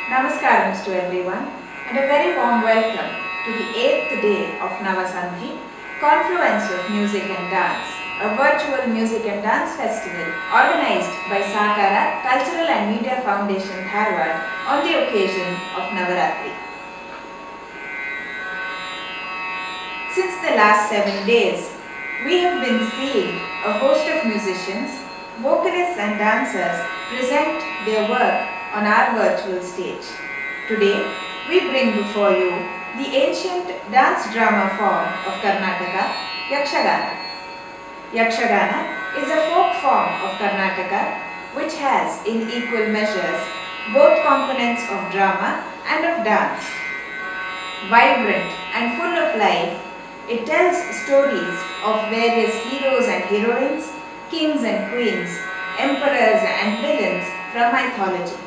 Namaskaram to everyone and a very warm welcome to the 8th day of Navasandhi, Confluence of Music and Dance, a virtual music and dance festival organized by Sakara Cultural and Media Foundation Dharwad on the occasion of Navaratri. Since the last 7 days, we have been seeing a host of musicians, vocalists and dancers present their work on our virtual stage. Today, we bring before you the ancient dance drama form of Karnataka, Yakshagana. Yakshagana is a folk form of Karnataka which has in equal measures both components of drama and of dance. Vibrant and full of life, it tells stories of various heroes and heroines, kings and queens, emperors and villains from mythology.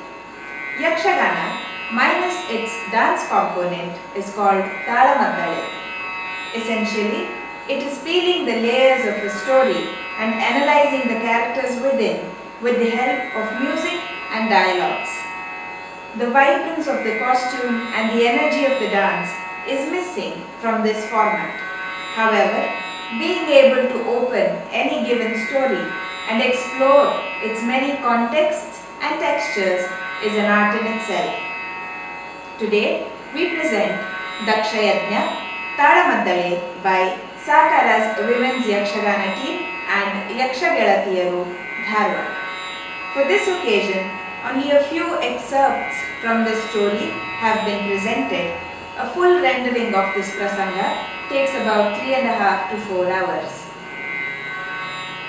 Yakshagana, minus its dance component, is called Talamaddale. Essentially, it is peeling the layers of a story and analyzing the characters within with the help of music and dialogues. The vibrance of the costume and the energy of the dance is missing from this format. However, being able to open any given story and explore its many contexts and textures is an art in itself. Today, we present Dakshayajna Talamaddale by Sakara's Women's Yakshagana team and Yakshagelatiyaru, Dharwad. For this occasion, only a few excerpts from the story have been presented. A full rendering of this prasanga takes about 3.5 to 4 hours.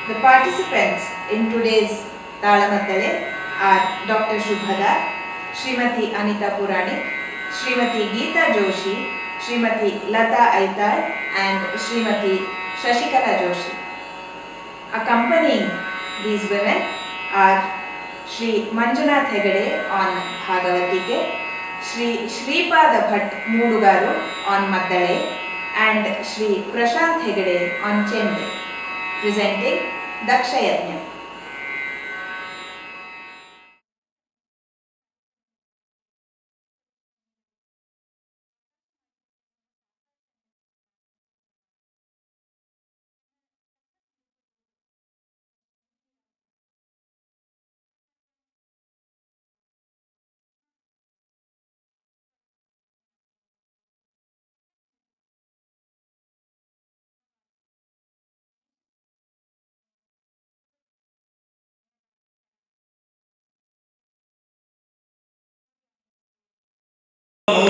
The participants in today's Talamaddale are Dr. Shubhada, Srimati Anita Puranik, Srimati Geeta Joshi, Srimati Lata Aital and Srimati Shashikala Joshi. Accompanying these women are Shri Manjunath Hegade on Bhagavatike, Shri Shripada Bhatt Moodugaru on Maddale and Shri Prashant Hegade on Chende, presenting Dakshayajna.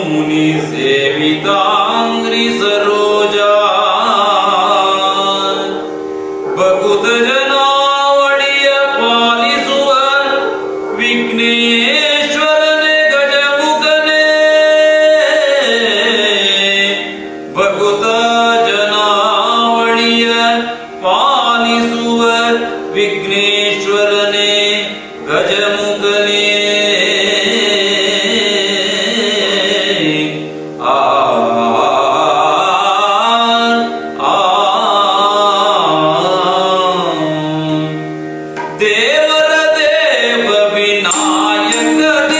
मुनि सेवितांग्रि सरोजा बकुत जनावलिय पालिसुव विघ्नेश्वरने गजमुखने बकुत जनावलिय पालिसुव विघ्नेश्वरने गजमुखने देवर देव Vinayak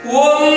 Oh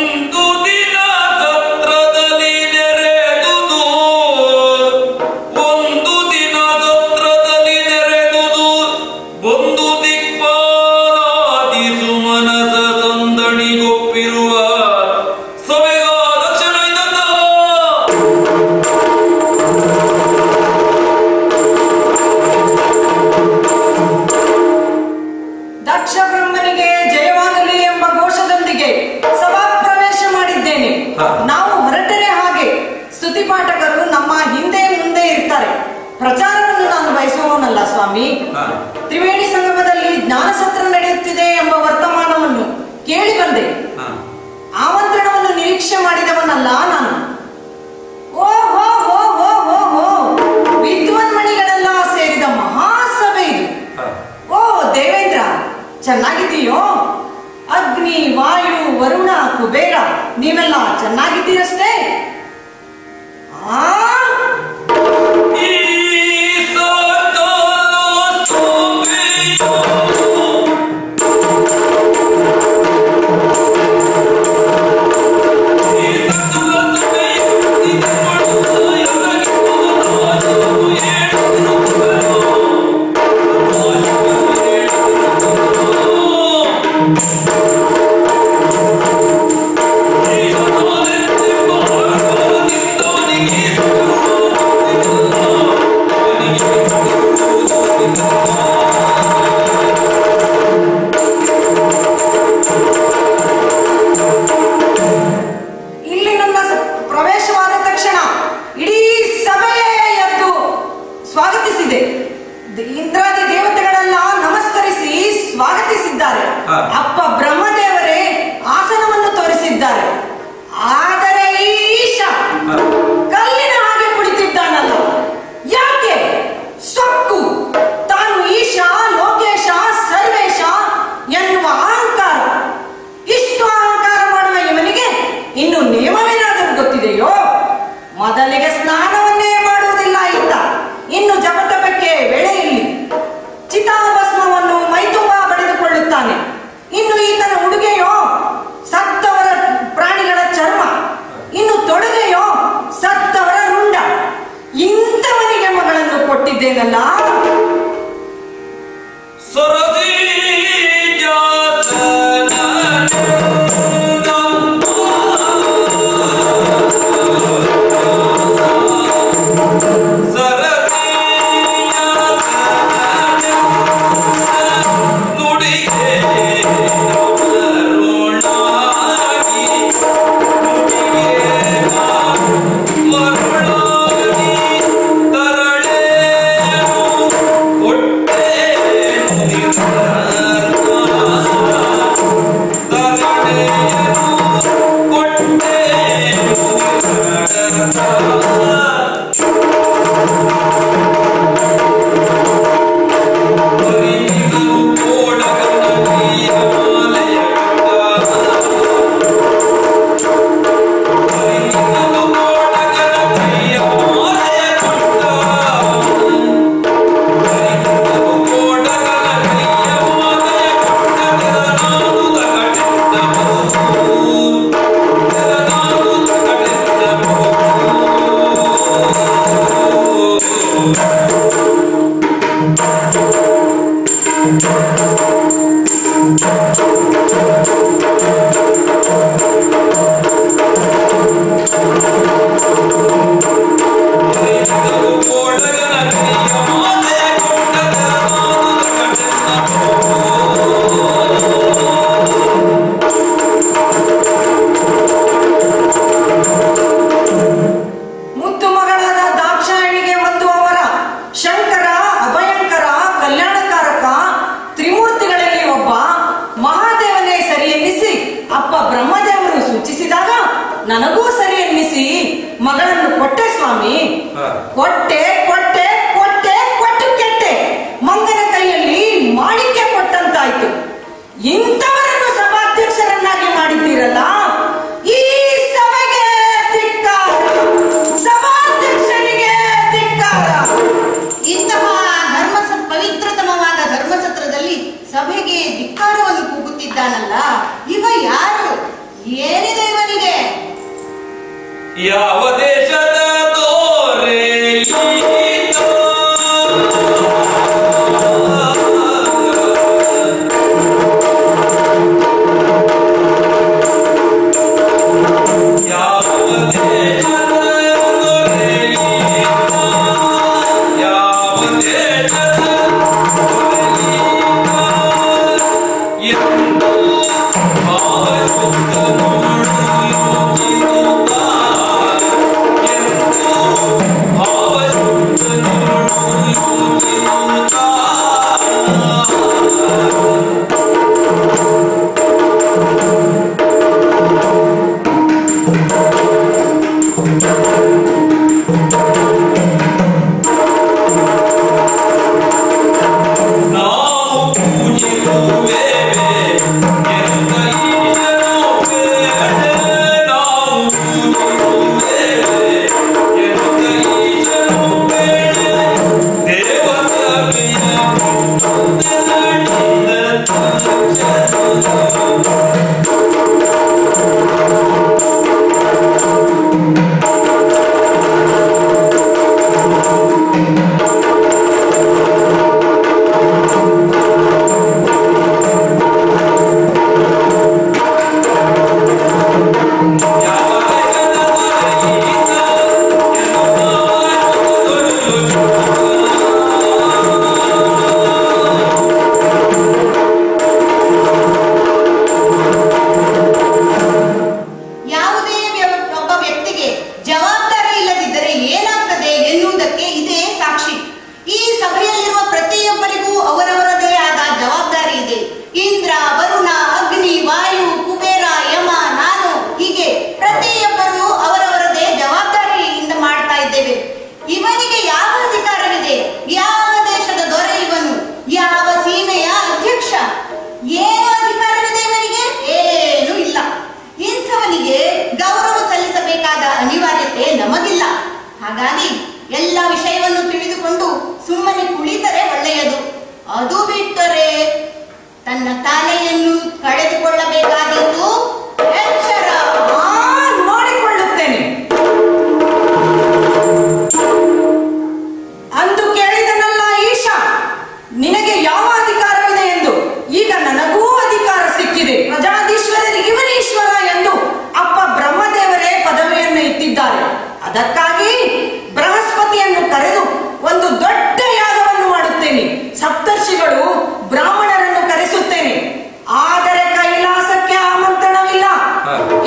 ನನಗೂ ಸರಿ ಎನ್ನಿಸಿ ಮಗಳನ್ನು ಕೊಟ್ಟೆ ಸ್ವಾಮಿ. ಕೊಟ್ಟೆ ಕೊಟ್ಟೆ ಕೊಟ್ಟೆ ಕೊಟ್ಟು ಕೆಟ್ಟೆ, ಮಂಗನ ಕೈಯಲ್ಲಿ ಮಾಣಿಕ್ಯ ಕೊಟ್ಟಂತಾಯ್ತು. ಇಂಥವರನ್ನು ಸಭಾಧ್ಯಕ್ಷರನ್ನಾಗಿ ಮಾಡಿದ್ದೀರಲ್ಲ, ಈ ಸಭೆಗೆ ಧಿಕ್ಕಾರ, ಸಭಾಧ್ಯಕ್ಷರಿಗೆ ಧಿಕ್ಕಾರ. ಇಂತಹ ಪವಿತ್ರತಮವಾದ ಧರ್ಮಸತ್ರದಲ್ಲಿ ಸಭೆಗೆ ಧಿಕ್ಕಾರವನ್ನು ಕೂಗುತ್ತಿದ್ದಾನಲ್ಲ, ಇವ ಯಾರು? ಏನಿದೆ ಇವನಿಗೆ? ಯಾವ ದೇಶದ ತೋರೆ ಇವನಿಗೆ ಯಾವ ಅಧಿಕಾರವಿದೆ? ಯಾವ ದೇಶದ ದೊರೆ ಇವನು? ಯಾವ ಸೀಮೆಯ ಅಧ್ಯಕ್ಷ? ಏನು ಅಧಿಕಾರವಿದೆ ಇವನಿಗೆ? ಏನೂ ಇಲ್ಲ. ಇಂಥವನಿಗೆ ಗೌರವ ಸಲ್ಲಿಸಬೇಕಾದ ಅನಿವಾರ್ಯತೆ ನಮಗಿಲ್ಲ. ಹಾಗಾಗಿ ಎಲ್ಲ ವಿಷಯವನ್ನು ತಿಳಿದುಕೊಂಡು ಸುಮ್ಮನೆ ಕುಳಿತರೆ ಒಳ್ಳೆಯದು. ಅದು ಬಿಟ್ಟರೆ ತನ್ನ ತಾಲೆಯನ್ನು ಕಳೆದುಕೊಳ್ಳಬೇಕಾದದ್ದು ಎಚ್ಚರ. ನೋಡಿಕೊಳ್ಳುತ್ತೇನೆ. ಅಂದು ಕೇಳಿದನಲ್ಲ ಈಶಾ, ನಿನಗೆ ಯಾವ ಅಧಿಕಾರವಿದೆ ಎಂದು. ಈಗ ನನಗೂ ಅಧಿಕಾರ ಸಿಕ್ಕಿದೆ. ಪ್ರಜಾಧೀಶ್ವರರಿಗೆ ಇವರೀಶ್ವರ ಎಂದು ಅಪ್ಪ ಬ್ರಹ್ಮದೇವರೇ ಪದವಿಯನ್ನು ಇಟ್ಟಿದ್ದಾರೆ. ಅದಕ್ಕಾಗಿ ಬೃಹಸ್ಪತಿಯನ್ನು ಕರೆದು ಒಂದು ದೊಡ್ಡ ಯಾಗವನ್ನು ಮಾಡುತ್ತೇನೆ. ಸಪ್ತರ್ಷಿಗಳು ಬ್ರಾಹ್ಮಣರನ್ನು ಕರೆಸುತ್ತೇನೆ. ಆದರೆ ಕೈಲಾಸಕ್ಕೆ ಆಮಂತ್ರಣವಿಲ್ಲ.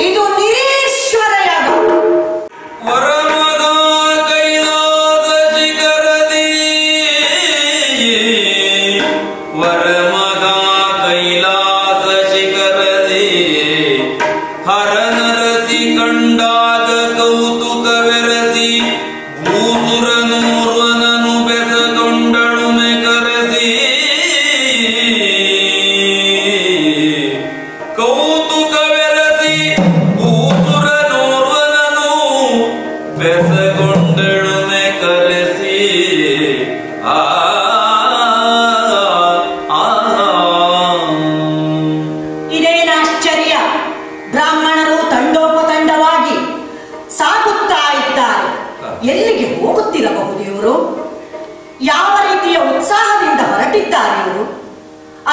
ಇದು ನಿರೀಶ್ವರ ಯಾಗ. ಎಲ್ಲಿಗೆ ಹೋಗುತ್ತಿರಬಹುದು ಇವರು? ಯಾವ ರೀತಿಯ ಉತ್ಸಾಹದಿಂದ ಹೊರಟಿದ್ದಾರೆ ಇವರು?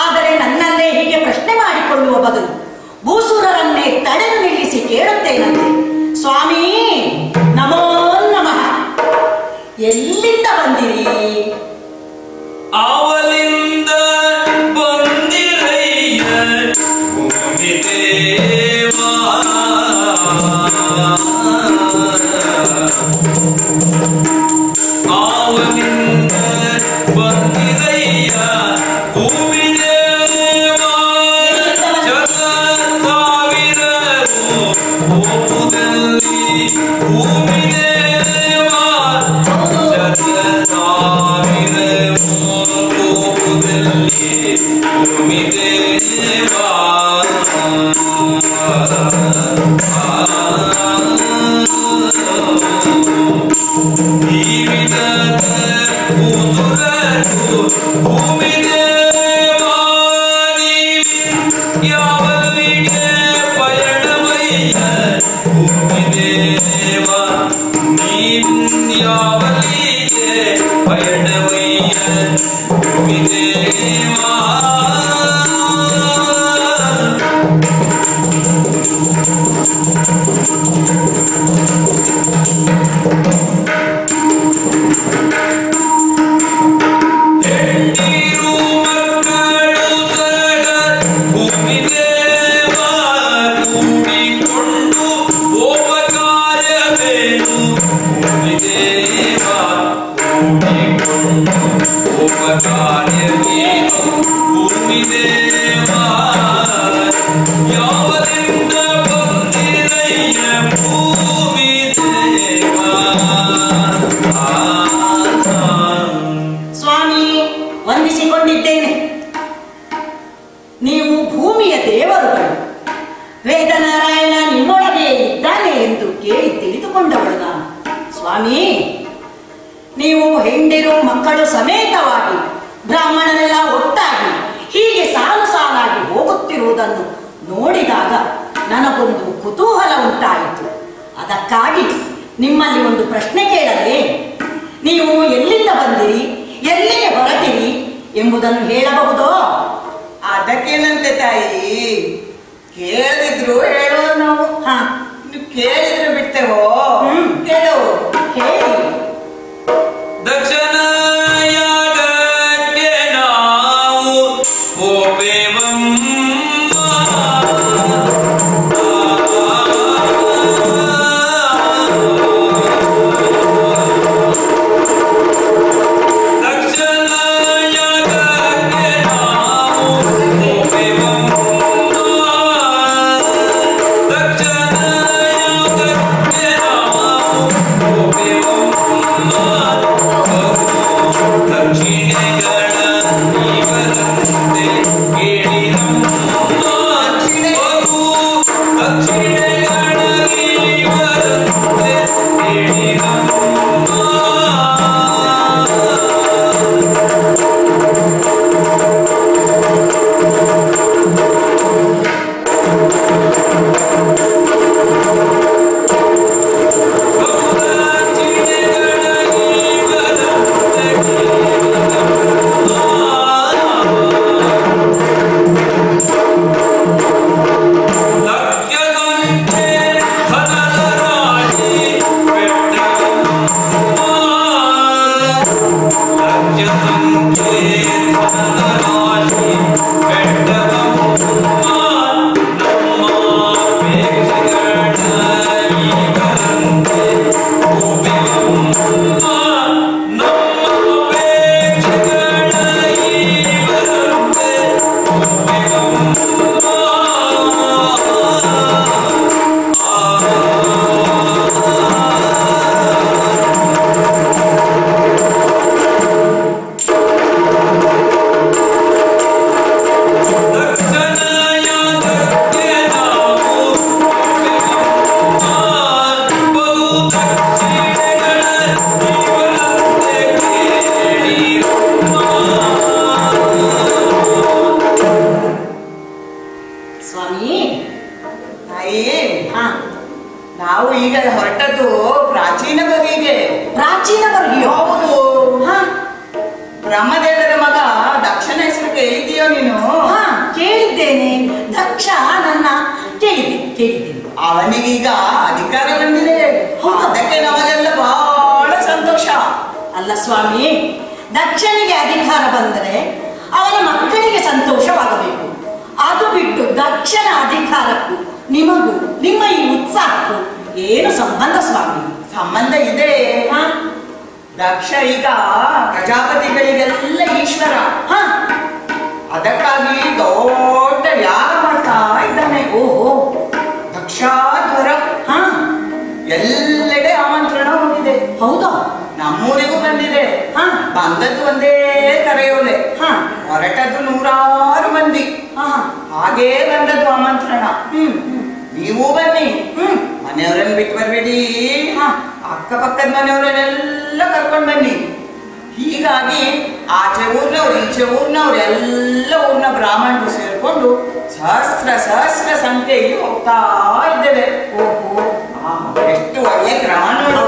ಆದರೆ ನನ್ನಲ್ಲೇ ಹೀಗೆ ಪ್ರಶ್ನೆ ಮಾಡಿಕೊಳ್ಳುವ ಬದಲು ಭೂಸುರರನ್ನೇ ತಡೆದು ನಿಲ್ಲಿಸಿ ಕೇಳುತ್ತೇನಂತೆ. ಸ್ವಾಮಿ ನಮೋ ನಮಃ, ಎಲ್ಲಿಂದ ಬಂದಿರಿ? ಅವಲಿಂದ ಬಂದಿರಯ್ಯ ಭೂಮಿದೇವಾ, ಅವಲಿಂದ ಬಂದಿರಯ್ಯ ಭೂಮಿದೇವಾ, ಜಗ ಸಾವಿರವು ಕೋಪದಲ್ಲಿ ಭೂಮಿದೇವಾ, ಜಗ ಸಾವಿರವು ಕೋಪದಲ್ಲಿ ಭೂಮಿದೇವಾ. ಜೀವಿತದ ಕೂತುರರು ಭೂಮಿದೇವಾ, ಯಾವಲಿಗೆ ಪಯಣವಯ್ಯ ಭೂಮಿದೇವಾ, ಯಾವಲಿಗೆ ಪಯಣವಯ್ಯ ಭೂಮಿದೇವಾ. ಹೆಂಡಿರು ಮಕ್ಕಳು ಸರಗ ಭೂಮಿದೇವಾ, ಕೂಡಿಕೊಂಡು ಉಪಕಾರವೇನು ಭೂಮಿದೇವಾ, ಕೂಡಿಕೊಂಡು ಉಪಕಾರವೇನು ಭೂಮಿದೇವಾ, ಯಾವಲಿಂದ ಬಂದಿರಯ್ಯ ಭೂಮಿದೇವಾ. ಸ್ವಾಮಿ ವಂದಿಸಿಕೊಂಡಿದ್ದೇನೆ. ನೀವು ಭೂಮಿಯ ದೇವರುಗಳು. ವೇದನಾರಾಯಣ ನಿಮ್ಮೊಳಗೆ ಇದ್ದಾನೆ ಎಂದು ಕೇಳಿ ತಿಳಿದುಕೊಂಡವಳು ನಾನು. ಸ್ವಾಮಿ, ನೀವು ಹೆಂಡಿರು ಮಕ್ಕಳು ಸಮೇತವಾಗಿ ಬ್ರಾಹ್ಮಣರೆಲ್ಲ ಒಟ್ಟಾಗಿ ಹೀಗೆ ಸಾಲು ಸಾಲಾಗಿ ಹೋಗುತ್ತಿರುವುದನ್ನು ನೋಡಿದಾಗ ನನಗೊಂದು ಕುತೂಹಲ ಉಂಟಾಯಿತು. ಅದಕ್ಕಾಗಿ ನಿಮ್ಮಲ್ಲಿ ಒಂದು ಪ್ರಶ್ನೆ ಕೇಳಲೇ? ನೀವು ಎಲ್ಲಿಂದ ಬಂದಿರಿ, ಎಲ್ಲಿಗೆ ಹೊರಟಿರಿ ಎಂಬುದನ್ನು ಹೇಳಬಹುದೋ? ಅದಕ್ಕೇನಂತೆ ತಾಯಿ, ಕೇಳಿದ್ರು ಹೇಳೋದು ನಾವು. ನೀವು ಕೇಳಿದ್ರು ಬಿಡ್ತೇವೋ? ಕೇಳು, ಹೇಳಿ. ದಕ್ಷಿಣ ಯಾಗಕ್ಕೆ ನಾವು ಹೋಪೇವಮ್ಮ, ದಕ್ಷಿಣ ಯಾಗಕ್ಕೆ ನಾವು ಹೋಪೇವಮ್ಮ, ದಕ್ಷಿಣ ಯಾಗಕ್ಕೆ ನಾವು ಹೋಪೇವಮ್ಮ. ದಕ್ಷಿಣೆಗಳ ಇವರಂತೆ ಕೇಳಿರಮ್ಮ, ದಕ್ಷಿಣೆಗಳ ಇವರಂತೆ ಕೇಳಿರಮ್ಮ. ನಾವು ಈಗ ಹೊರಟದ್ದು ಪ್ರಾಚೀನ ಬಗೆಗೆ. ಪ್ರಾಚೀನ ಬಗೆಗೆ? ಹೌದು. ಹಾ, ಬ್ರಹ್ಮದೇವರ ಮಗ ದಕ್ಷನ ಹೆಸರು ಕೇಳಿದ್ದೀಯೋ ನೀನು? ಹಾ, ಕೇಳಿದ್ದೇನೆ. ದಕ್ಷ ನನ್ನ ಕೇಳಿದ್ದೇನೆ. ಅವನಿಗೀಗ ಅಧಿಕಾರ ಬಂದಿದೆ. ಹೌದು. ಅದಕ್ಕೆ ನಮಗೆಲ್ಲ ಬಹಳ ಸಂತೋಷ. ಅಲ್ಲ ಸ್ವಾಮಿ, ದಕ್ಷನಿಗೆ ಅಧಿಕಾರ ಬಂದರೆ ಅವನ ಮಕ್ಕಳಿಗೆ ಸಂತೋಷವಾಗಬೇಕು. ಅದು ಬಿಟ್ಟು ದಕ್ಷನ ಅಧಿಕಾರಕ್ಕೂ ನಿಮಗೂ ನಿಮ್ಮ ಈ ಉತ್ಸಾಹಕ್ಕೂ ಏನು ಸಂಬಂಧ ಸ್ವಾಮಿ? ಸಂಬಂಧ ಇದೆ. ಹಾ, ದಕ್ಷ ಈಗ ಪ್ರಜಾಪತಿಗಳಿಗೆಲ್ಲ ಈಶ್ವರ. ಹಾ, ಅದಕ್ಕಾಗಿ ದೊಡ್ಡ ಯಾಗ ಮಾಡ್ತಾ ಇದ್ದಾನೆ. ಓಹೋ, ದಕ್ಷಾಧ್ವರ. ಹಾ, ಎಲ್ಲೆಡೆ ಆಮಂತ್ರಣ ಹೋಗಿದೆ. ಹೌದಾ? ನಮ್ಮೂರಿಗೂ ಬಂದಿದೆ. ಹಾ, ಬಂದದ್ದು ಒಂದೇ ಕರೆಯೋಲೆ. ಹಾ, ಹೊರಟದ್ದು 100 ಮಂದಿ. ಹಾ, ಹಾಗೇ ಬಂದದ್ದು ಆಮಂತ್ರಣ. ನೀವು ಬನ್ನಿ. ಮನೆಯವರನ್ನು ಬಿಟ್ಟು ಬರಬೇಡಿ. ಹಾ. ಅಕ್ಕಪಕ್ಕದ ಮನೆಯವರನ್ನೆಲ್ಲ ಕರ್ಕೊಂಡು ಬನ್ನಿ. ಹೀಗಾಗಿ ಆಚೆ ಊರ್ನವ್ರು ಈಚೆ ಊರ್ನವ್ರು ಎಲ್ಲ ಊರ್ನ ಬ್ರಾಹ್ಮಣರು ಸೇರ್ಕೊಂಡು ಸಹಸ್ರ ಸಂಖ್ಯೆಯಲ್ಲಿ ಹೋಗ್ತಾ ಇದ್ದೇವೆ. ಓಹೋ, ಎಷ್ಟು ಒಳ್ಳೆ ಕ್ರಮ ನೋಡು.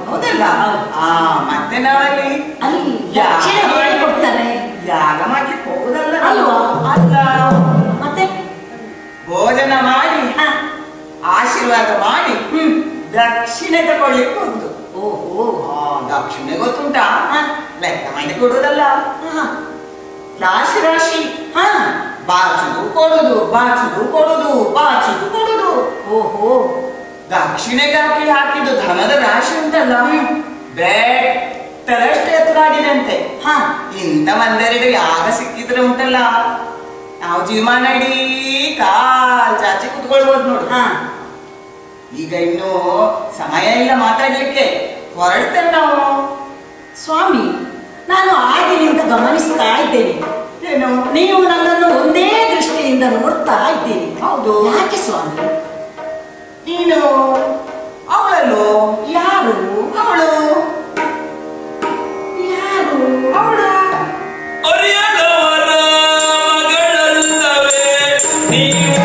ಹೌದಲ್ಲ? ಮತ್ತೆ ನಾವಲ್ಲಿ ಅಲ್ಲಿ ದಕ್ಷಿಣ ಹೇಗೆ ಕೊಡ್ತಾರೆ? ಯಾಗ ಮಾಡ್ಲಿಕ್ಕೆ ಹೋಗುದಲ್ಲ ಅಲ್ವಾ? ಅಲ್ಲ, ಮತ್ತೆ ಭೋಜನ ಮಾಡಿ ಹಾ, ಆಶೀರ್ವಾದ ಮಾಡಿ ದಕ್ಷಿಣೆ ತಗೊಳ್ಲಿಕ್ಕೆ ಹೋಗುದು. ಓಹೋ, ದಕ್ಷಿಣೆ ಗೊತ್ತುಂಟಾ? ಹಾ. ಲೆಕ್ಕ ಮಾಡಿ ಕೊಡುದಲ್ಲ, ಹಾ, ರಾಶಿ ರಾಶಿ. ಹಾ, ಬಾಚುದು ಕೊಡುದು, ಬಾಚುದು ಕೊಡುದು, ಬಾಚುದು ಕೊಡುದು. ಓಹೋ, ದಕ್ಷಿಣೆಗಾಗಿ ಹಾಕಿದ್ದು ಧನದ ರಾಶಿ ಉಂಟಲ್ಲ, ಬೆಟ್ಟದಷ್ಟು ಎತ್ತರಾಗಿದಂತೆ. ಹಾ, ಇಂಥ ಒಂದೆರಡು ಯಾಗ ಸಿಕ್ಕಿದ್ರೆ ಉಂಟಲ್ಲ, ನಾವು ಜೀವಮಾನ ಇಡೀ ಕಾಲ್ ಚಾಚಿ ಕುತ್ಕೊಳ್ಬೋದು ನೋಡು. ಹಾ. ಈಗ ಇನ್ನು ಸಮಯ ಇಲ್ಲ ಮಾತಾಡ್ಲಿಕ್ಕೆ, ಹೊರಡ್ತೇವೆ ನಾವು. ಸ್ವಾಮಿ, ನಾನು ಆಗಿನಿಂದ ಗಮನಿಸ್ತಾ ಇದ್ದೇನೆ. ಏನು? ನೀವು ನನ್ನನ್ನು ಒಂದೇ ದೃಷ್ಟಿಯಿಂದ ನೋಡ್ತಾ ಇದ್ದೀರಿ. ಹೌದು. ಯಾಕೆ ಸ್ವಾಮಿ? ನೀನು ಅವಳಲ್ಲೋ? ಯಾರು? ಅವಳು. ಯಾರು? ಅವಳು. ಅರಿಯದವರ ಮಗಳಲ್ಲವೇ ನೀವು?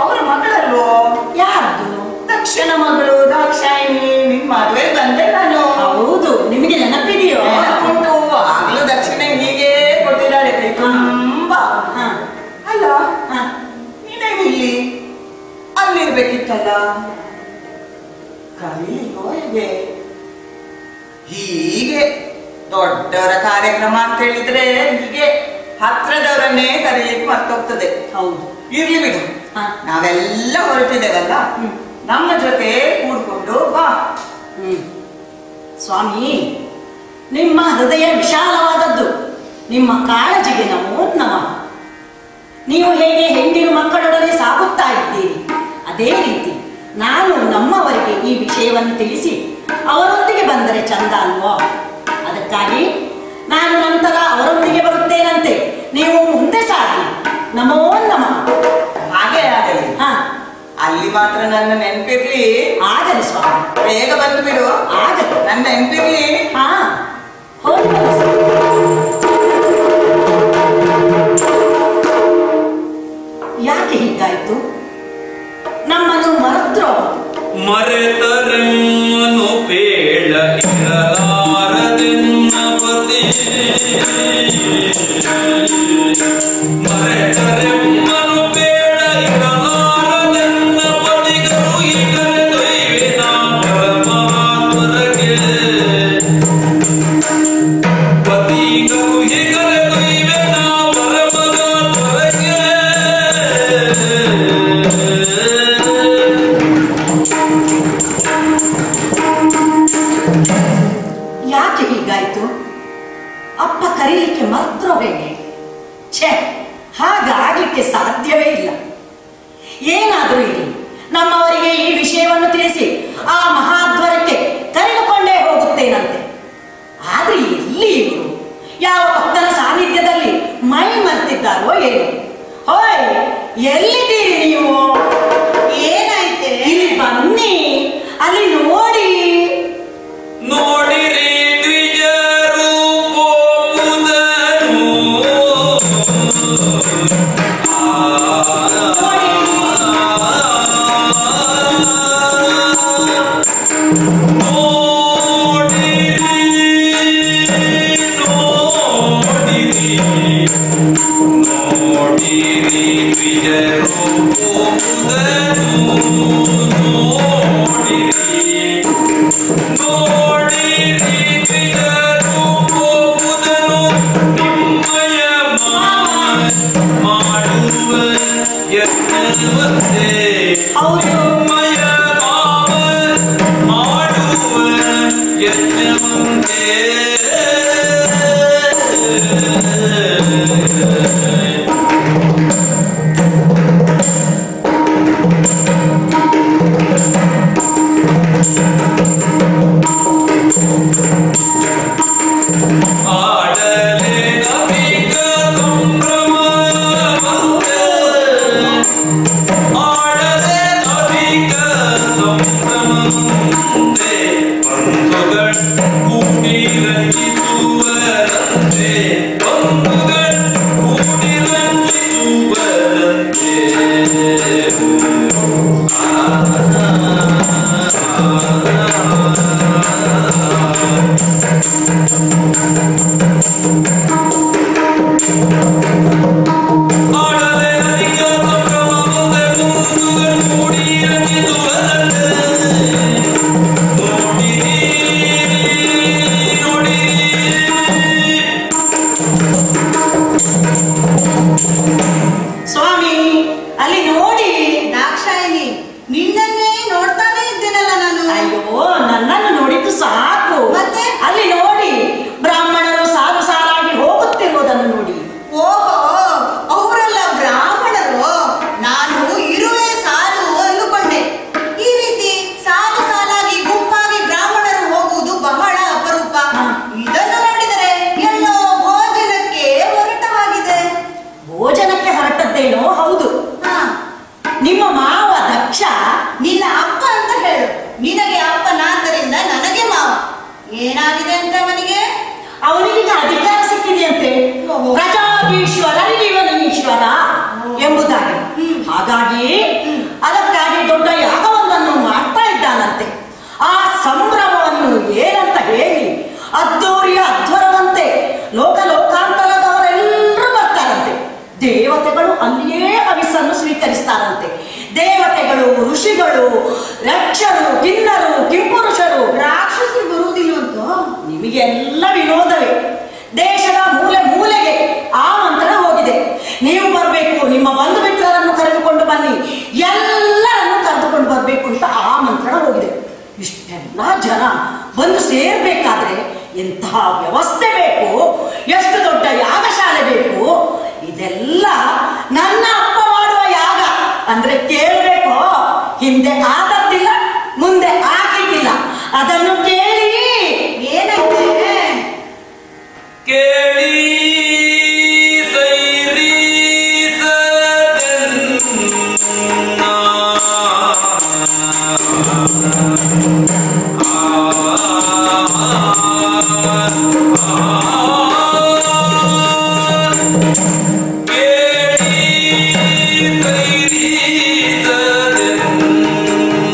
ಅವರ ಮಗಳಲ್ವೋ? ಯಾರದು? ದಕ್ಷನ ಮಗಳು ದಾಕ್ಷಾಯಿನಿ. ನಿನ್ ಮದುವೆ ಬಂದೆ ನಾನು. ಹೌದು, ನಿಮಗೆ ನೆನಪಿದೆಯೋ? ಉಂಟು. ಆಗ್ಲೂ ದಕ್ಷಿಣೆ ಹೀಗೆ ಕೊಟ್ಟಿದ್ದಾರೆ, ಕೈ ತುಂಬಾ. ಹಾ, ಅಲ್ಲ, ಹಾ, ನೀನೇನಿಲ್ಲಿ? ಅಲ್ಲಿರ್ಬೇಕಿತ್ತಲ್ಲ. ಕರೀಲಿಲ್ವೋ ಹೇಗೆ? ಹೀಗೆ ದೊಡ್ಡವರ ಕಾರ್ಯಕ್ರಮ ಅಂತ ಹೇಳಿದ್ರೆ ಹೀಗೆ ಹತ್ರದವರನ್ನೇ ಕರೀಲಿಕ್ಕೆ ಮರ್ತೋಗ್ತದೆ. ಹೌದು. ಇರ್ಲಿ ಬಿಡು, ಹಾ. ನಾವೆಲ್ಲ ಹೊರಟಿದ್ದೇವಲ್ಲ, ನಮ್ಮ ಜೊತೆ ಕೂಡ್ಕೊಂಡು ಬಾ. ಸ್ವಾಮಿ, ನಿಮ್ಮ ಹೃದಯ ವಿಶಾಲವಾದದ್ದು. ನಿಮ್ಮ ಕಾಳಜಿಗೆ ನಮೋ ನಮಃ. ನೀವು ಹೇಗೆ ಹೆಂಡಿನ ಮಕ್ಕಳೊಡನೆ ಸಾಗುತ್ತಾ ಇದ್ದೀರಿ, ಅದೇ ರೀತಿ ನಾನು ನಮ್ಮವರಿಗೆ ಈ ವಿಷಯವನ್ನು ತಿಳಿಸಿ ಅವರೊಂದಿಗೆ ಬಂದರೆ ಚಂದ ಅಲ್ವೋ? ಅದಕ್ಕಾಗಿ ನಾನು ನಂತರ ಅವರೊಂದಿಗೆ ಬರುತ್ತೇನಂತೆ. ನೀವು ಮುಂದೆ ಸಾಗಿ. ನಮೋ ನಮಃ. ಹಾಗೆ ಆಗಲಿ. ಹಾ, ಅಲ್ಲಿ ಮಾತ್ರ ನನ್ನ ನೆನಪಿರ್ಲಿ. ಆಗಲಿ ಸ್ವಾಮಿ, ಬೇಗ ಬಂದು ಬಿಡು. ಆಗಲಿ. ನನ್ನ ನೆನಪಿರ್ಲಿ. ಯಾಕೆ ಹೀಗಾಯ್ತು? ಅಪ್ಪ ಕರೀಲಿಕ್ಕೆ ಮಾತ್ರ ಹೇಗೆ? ಛೇ, ಹಾಗಾಗ್ಲಿಕ್ಕೆ ಸಾಧ್ಯವೇ ಇಲ್ಲ. ಏನಾದರೂ ಇಲ್ಲಿ ನಮ್ಮವರಿಗೆ ಈ ವಿಷಯವನ್ನು ತಿಳಿಸಿ ಆ ಮಹಾದ್ವರಕ್ಕೆ ಕರೆದುಕೊಂಡೇ ಹೋಗುತ್ತೇನಂತೆ. ಆದ್ರೆ ಎಲ್ಲಿ ಇವರು? ಯಾವ ಭಕ್ತನ ಸಾನ್ನಿಧ್ಯದಲ್ಲಿ ಮೈ ಮರ್ತಿದ್ದಾರೋ ಏನು? ಹೋಯ್, ಎಲ್ಲಿದ್ದೀರಿ ನೀವು? ಏನಾಯ್ತೆ? ಇಲ್ಲಿ ಬನ್ನಿ, ಅಲ್ಲಿ ನೋಡಿ. ನೋಡಿರಿ ದ್ವಿಜರು ಹೋಗುವುದನು. ನೋಡಿರಿ ದ್ವಿಜರು ಹೋಗುವುದನು. ನೋಡಿರಿ ದ್ವಿಜರು ಹೋಗುವುದನು. ನಿಮ್ಮಯ ಮಾಡುವ ಯತ್ನವಂತೆ. ನಿಮ್ಮಯ ಮಾಡುವ ಯತ್ನವಂತೆ. ಆಡಲೆ ನವಿಕ ಸಂಭ್ರಮವಂತೆ. ಆಡಲೆ ನವಿಕ ಸಂಭ್ರಮವಂತೆ. ಬಂಧುಗಳ ಕೂಡಿ ರಂಜಿಸುವರಂತೆ. ಬಂಧುಗಳ ಕೂಡಿ ರಂಜಿಸುವರಂತೆ. ಆಡಲೆ ನವಿಕ ಸಂಭ್ರಮವಂತೆ. ಬಂಧುಗಳ ಕೂಡಿ ರಂಜಿಸುವರಂತೆ. ನೋಡಿರಿ ಸ್ವಾಮಿ, ಅಲ್ಲಿ ನೋಡಿ. ದಾಕ್ಷಾಯಿನಿ, ನಿನ್ನನ್ನೇ ನೋಡ್ತಾನೆ ಇದ್ದೇನಲ್ಲ ನಾನು. ಅಯ್ಯೋ, ನನ್ನನ್ನು ನೋಡಿದ್ದು ಸಾಕು. ಮತ್ತೆ? ಅಲ್ಲಿ ನೋಡಿ, ಬ್ರಾಹ್ಮಣರು ಸಾಲು ಸಾಲಾಗಿ ಹೋಗುತ್ತಿರುವುದನ್ನು ನೋಡಿ. ಓಹೋ, ಅವರೆಲ್ಲ ಬ್ರಾಹ್ಮಣರು. ನಾನು ಇರುವೆ ಸಾಲು ಅಂದುಕೊಂಡೆ. ಈ ರೀತಿ ಸಾಲು ಸಾಲಾಗಿ ಗುಂಪಾಗಿ ಬ್ರಾಹ್ಮಣರು ಹೋಗುವುದು ಬಹಳ ಅಪರೂಪ. ಇದನ್ನು ನೋಡಿದರೆ ಎಲ್ಲೋ ಭೋಜನಕ್ಕೆ ಹೊರಟ ಹಾಗಿದೆ. ಭೋಜನಕ್ಕೆ ಹೊರಟದ್ದೇನೋ ಹೌದು. ಹಾ, ನಿಮ್ಮ ಮಾವ ದಕ್ಷ ನಿನ್ನ ಅಪ್ಪ ಅಂತ ಹೇಳು. ನಿನಗೆ ಅಪ್ಪನಾದ್ದರಿಂದ ನನಗೆ ಮಾವ. ಏನಾಗಿದೆ ಅಂತ ಅವನಿಗೆ? ಅವನಿಗೆ ಅಧಿಕಾರ ಸಿಕ್ಕಿದೆಯಂತೆ. ಓಹೋ. ಪ್ರಜಾಗೀಶ್ವರರಿಗೆ ಇವನು ಈಶ್ವರ ಎಂಬುದಾಗಿ. ಹಾಗಾಗಿ ಅದಕ್ಕಾಗಿ ದೊಡ್ಡ ಯಾಗವೊಂದನ್ನು ಮಾಡ್ತಾ ಇದ್ದಾನಂತೆ. ಆ ಸಂಭ್ರಮವನ್ನು ಏನಂತ ಹೇಳಿ ಅದ್ದೂರಿಯ ಅಧ್ವರವಂತೆ ಲೋಕ ಲೋಕಾಂತರದವರೆಲ್ಲರೂ ಬರ್ತಾರಂತೆ. ದೇವತೆಗಳು ಅಲ್ಲಿಯೇ ಹವಿಸ್ಸನ್ನು ಸ್ವೀಕರಿಸ್ತಾರಂತೆ. ದೇವತೆಗಳು, ಋಷಿಗಳು, ರಕ್ಷರು, ಕಿನ್ನರು, ಕಿಂಪುರುಷರು, ರಾಕ್ಷಸರು ಬರುವುದಿಲ್ಲವಂತ. ನಿಮಗೆಲ್ಲ ವಿನೋದವೇ. ದೇಶದ ಮೂಲೆ ಮೂಲೆಗೆ ಆಮಂತ್ರಣ ಹೋಗಿದೆ. ನೀವು ಬರಬೇಕು, ನಿಮ್ಮ ಬಂಧು ಮಿತ್ರರನ್ನು ಕರೆದುಕೊಂಡು ಬನ್ನಿ, ಎಲ್ಲರನ್ನು ಕರೆದುಕೊಂಡು ಬರಬೇಕು ಅಂತ ಆಮಂತ್ರಣ ಹೋಗಿದೆ. ಇಷ್ಟೆಲ್ಲ ಜನ ಬಂದು ಸೇರ್ಬೇಕಾದ್ರೆ ಎಂತಹ ವ್ಯವಸ್ಥೆ ಬೇಕು, ಎಷ್ಟು ದೊಡ್ಡ ಯಾಗಶಾಲೆ ಬೇಕು. ಇದೆಲ್ಲ ನನ್ನ ಅಪ್ಪ ಮಾಡುವ ಯಾಗ ಅಂದ್ರೆ ಕೇಳಬೇಕು. ಹಿಂದೆ ಆದದ್ದಿಲ್ಲ, ಮುಂದೆ ಆಗಿದ್ದಿಲ್ಲ. ಅದನ್ನು ಕೇಳಿ. ಏನಾಯ್ತೆ? ಕೇಳಿ ಸೈರಿ ಸದನ್ನ. ಕೇಳಿ ಸೈರಿ ಸದನ್ನ.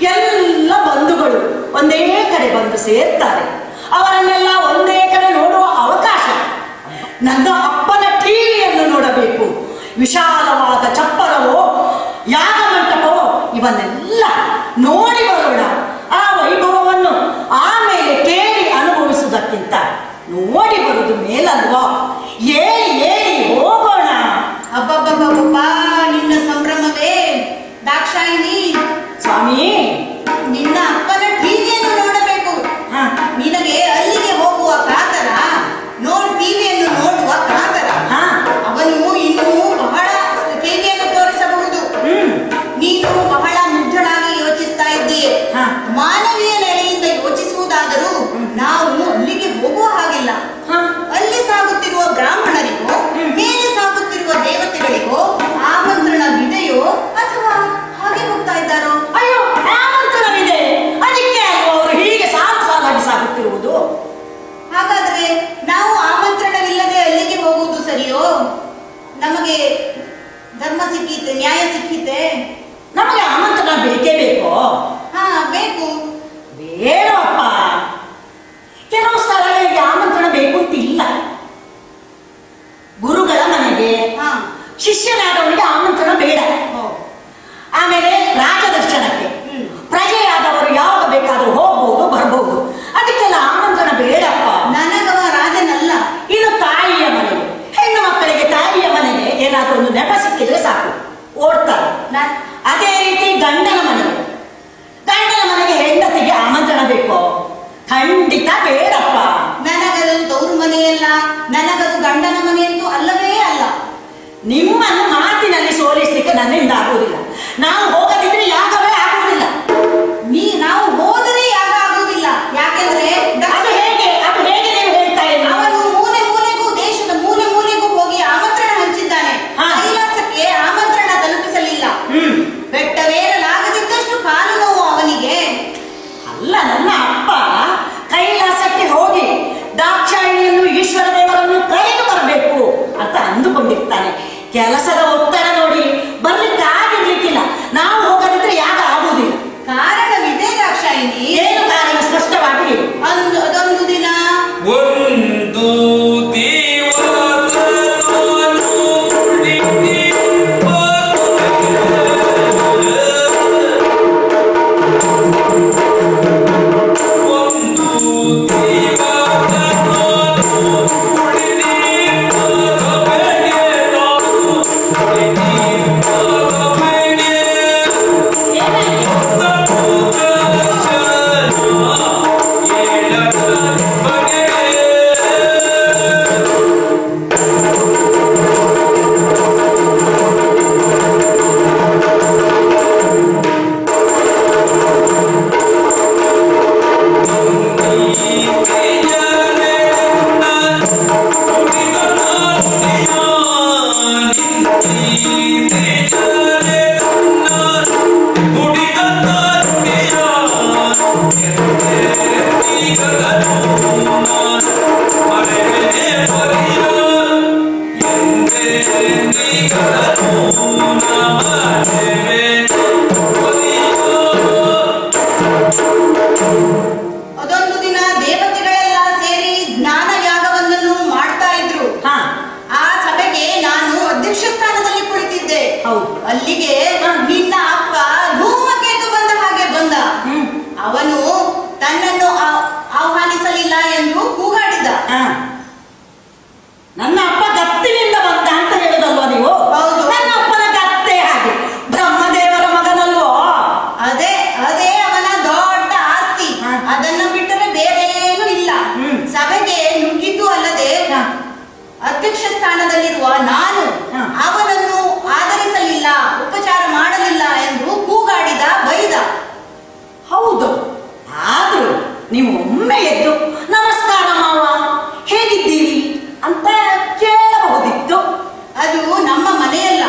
ಎಲ್ಲ ಬಂಧುಗಳು ಒಂದೇ ಕಡೆ ಬಂದು ಸೇರ್ತಾರೆ. ಅವರನ್ನೆಲ್ಲ ಒಂದೇ ಕಡೆ ನೋಡುವ ಅವಕಾಶ. ನನ್ನ ಅಪ್ಪನ ಟಿವಿಯನ್ನು ನೋಡಬೇಕು. ವಿಶಾಲವಾದ ಚಪ್ಪರವೋ ಯಾಗ ಮಂಟಪವೋ ಇವನ್ನೆಲ್ಲ ನೋಡಿ ಬರೋಣ. ಆ ವೈಭವವನ್ನು ಆಮೇಲೆ ಕೇಳಿ ಅನುಭವಿಸುವುದಕ್ಕಿಂತ ನೋಡಿ ಬರುವುದು ಮೇಲಲ್ವಾ? ಏಳಿ ಹೋಗೋಣ. ಅಬ್ಬಬ್ಬಬ್ಬಬ್ಬ, ನಿನ್ನ ಸಂಭ್ರಮವೇ ದಾಕ್ಷಾಯಿನಿ. ಸ್ವಾಮಿ, ನಿನ್ನ ಅಪ್ಪನ ಟಿವಿಯನ್ನು ನೋಡಬೇಕು. ನಿನಗೆ ಅಲ್ಲಿಗೆ ಹೋಗುವ ಕಾತರ, ಟಿವಿಯನ್ನು ನೋಡುವ ಕಾತರ. ಅವನು ಇನ್ನೂ ಬಹಳ ಟಿವಿಯನ್ನು ತೋರಿಸಬಹುದು. ನೀನು ಬಹಳ ಮುಗ್ಧಳಾಗಿ ಯೋಚಿಸ್ತಾ ಇದ್ದೀಯೆ. ಮಾನವೀಯ ನೆಲೆಯಿಂದ ಯೋಚಿಸುವುದಾದರೂ ನಾವು ಅಲ್ಲಿಗೆ ಹೋಗುವ ಹಾಗಿಲ್ಲ. ಅಲ್ಲಿ ಸಾಗುತ್ತಿರುವ ಬ್ರಾಹ್ಮಣರಿಗೋ ಮೇಲೆ ಸಾಗುತ್ತಿರುವ ದೇವತೆಗಳಿಗೋ ಆಮಂತ್ರಣವಿದೆಯೋ ಅಥವಾ ಹಾಗೆ ಹೋಗ್ತಾ ಇದ್ದಾರೋ? ಅಯ್ಯೋ, ಆಮಂತ್ರಣವಿದೆ. ಅದಕ್ಕೆ ಅವರು ಹೀಗೆ ಸಾಲಾಗಿ ಸಾಗುತ್ತಿರುವುದು. ಹಾಗಾದ್ರೆ ನಾವು ಆಮಂತ್ರಣವಿಲ್ಲದೆ ಅಲ್ಲಿಗೆ ಹೋಗುವುದು ಸರಿಯೋ? ನಮಗೆ ಧರ್ಮ ಸಿಕ್ಕಿತೆ, ನ್ಯಾಯ ಸಿಕ್ಕಿತೆ. ನಮಗೆ ಆಮಂತ್ರಣ ಬೇಕೇ ಬೇಕೋ? ಬೇಕು. ಬೇಡಪ್ಪ. ಕೆಲವು ಸ್ಥಳಗಳಿಗೆ ಆಮಂತ್ರಣ ಬೇಕು ಅಂತಿಲ್ಲ. ಗುರುಗಳ ಮನೆಗೆ, ಶಿಷ್ಯನಾದವನಿಗೆ ಆಮಂತ್ರಣ ಬೇಡ. ಆಮೇಲೆ ರಾಜದರ್ಶನಕ್ಕೆ ಪ್ರಜೆಯಾದವರು ಯಾವಾಗ ಬೇಕಾದರೂ ಹೋಗ್ಬಹುದು, ಬರ್ಬಹುದು. ಅದಕ್ಕೆಲ್ಲ ಆಮಂತ್ರಣ ಬೇಡಪ್ಪ. ನನಗವ ರಾಜನಲ್ಲ. ಇದು ತಾಯಿಯ ಮನೆಗೆ. ಹೆಣ್ಣು ಮಕ್ಕಳಿಗೆ ತಾಯಿಯ ಮನೆಗೆ ಏನಾದರೂ ಒಂದು ನೆಪ ಸಿಕ್ಕಿದ್ರೆ ಸಾಕು, ಓಡ್ತಾರೆ. ಅದೇ ರೀತಿ ಗಂಡನ ಮನೆಗೆ ಹೆಂಡತಿಗೆ ಆಮಂತ್ರಣ ಬೇಕು? ಖಂಡಿತ ಬೇಡಪ್ಪ. ನನಗದು ತವರು ಮನೆಯಲ್ಲ, ನನಗದು ಗಂಡನ ಮನೆಯಂತೂ ಅಲ್ಲವೇ ಅಲ್ಲ. ನಿಮ್ಮನ್ನು ಮಾತಿನಲ್ಲಿ ಸೋಲಿಸಲಿಕ್ಕೆ ನನ್ನಿಂದ ಆಗುವುದಿಲ್ಲ. ನಾವು ಹೋಗದಿದ್ರೆ ಯಾಗವೇ ಆಗುವುದಿಲ್ಲ. ನಾವು ಹೋದರೆ ಯಾಗ ಆಗುವುದಿಲ್ಲ. ಯಾಕೆಂದ್ರೆ ಅದು ಹೇಗೆ ನೀವು ಹೇಳ್ತಾ ಇದ್ದೀರಿ? ಅವನು ಮೂಲೆ ಮೂಲೆಗೂ, ದೇಶದ ಮೂಲೆ ಮೂಲೆಗೂ ಹೋಗಿ ಆಮಂತ್ರಣ ಹಂಚಿದ್ದಾನೆ. ಕೈಲಾಸಕ್ಕೆ ಆಮಂತ್ರಣ ತಲುಪಿಸಲಿಲ್ಲ. ಬೆಟ್ಟವೇರಲಾಗದಿದ್ದಷ್ಟು ಕಾಲು ನೋವು ಅವನಿಗೆ. ಅಲ್ಲ, ನನ್ನ ಅಪ್ಪ ಕೈಲಾಸಕ್ಕೆ ಹೋಗಿ ದಾಕ್ಷಾಯಿಣಿಯನ್ನು, ಈಶ್ವರ ದೇವರನ್ನು ಕರೆದು ಬರಬೇಕು ಅಂತ ಅಂದುಕೊಂಡಿರ್ತಾನೆ. ಕೆಲಸದ ಒತ್ತಡ ನೋಡಿ ಬರ್ಲಿಕ್ಕೆ ಆಗಿರ್ಲಿಕ್ಕಿಲ್ಲ. ನಾವು ಹೋಗದಿದ್ರೆ ಯಾಗ ಆಗುವುದಿಲ್ಲ. ಕಾರಣವಿದೆ ದಾಕ್ಷಾಯಿನಿ. ಏನು ಕಾರಣ? ಸ್ಪಷ್ಟವಾಗಿ ಅದೊಂದು ದಿನ ಒಂದು ದಿವಸ ಏನು ಅದೊಂದು ದಿನ ದೇವತೆಗಳೆಲ್ಲ ಸೇರಿ ಜ್ಞಾನ ಯಾಗವನ್ನು ಮಾಡ್ತಾ ಇದ್ರು. ಆ ಸಭೆಗೆ ನಾನು ಅಧ್ಯಕ್ಷ ಸ್ಥಾನದಲ್ಲಿ ಕುಳಿತಿದ್ದೆ. ಅಲ್ಲಿಗೆ ನಿನ್ನ ಅಪ್ಪ ಧೂಮಕೇತು ಬಂದ ಹಾಗೆ ಬಂದ. ಅವನು ತನ್ನನ್ನು ಆಹ್ವಾನಿಸಲಿಲ್ಲ ಎಂದು ಕೂಗಾಡಿದ. ನನ್ನ ಅಪ್ಪ ಗತ್ತಿನಿಂದ ಬಂದ ಅಂತ ಹೇಳುದಲ್ವಾ ನೀವು? ಹೌದು. ನನ್ನ ಅಪ್ಪನ ಗತ್ತೆ ಹಾಗೆ ಬ್ರಹ್ಮದೇವರ ಮಗನಲ್ವೋ? ಅದೇ ಅವನ ದೊಡ್ಡ ಆಸ್ತಿ. ಅದನ್ನು ಬಿಟ್ಟರೆ ಬೇರೆ ಏನೂ ಇಲ್ಲ. ಸಭೆಗೆ ನುಗ್ಗಿದ್ದು ಅಲ್ಲದೆ ಅಧ್ಯಕ್ಷ ಸ್ಥಾನದಲ್ಲಿರುವ ನಾನು ಅವನನ್ನು ಆದರಿಸಲಿಲ್ಲ, ಉಪಚಾರ ಮಾಡಲಿಲ್ಲ ಎಂದು ಕೂಗಾಡಿದ, ಬೈದ. ಹೌದು. ಆದ್ರೂ ನೀವು ಒಮ್ಮೆ ಎದ್ದು ನಮಸ್ಕಾರ ಮಾವ ಹೇಗಿದ್ದೀರಿ ಅಂತ ಕೇಳಬಹುದಿತ್ತು. ಅದು ನಮ್ಮ ಮನೆಯಲ್ಲ.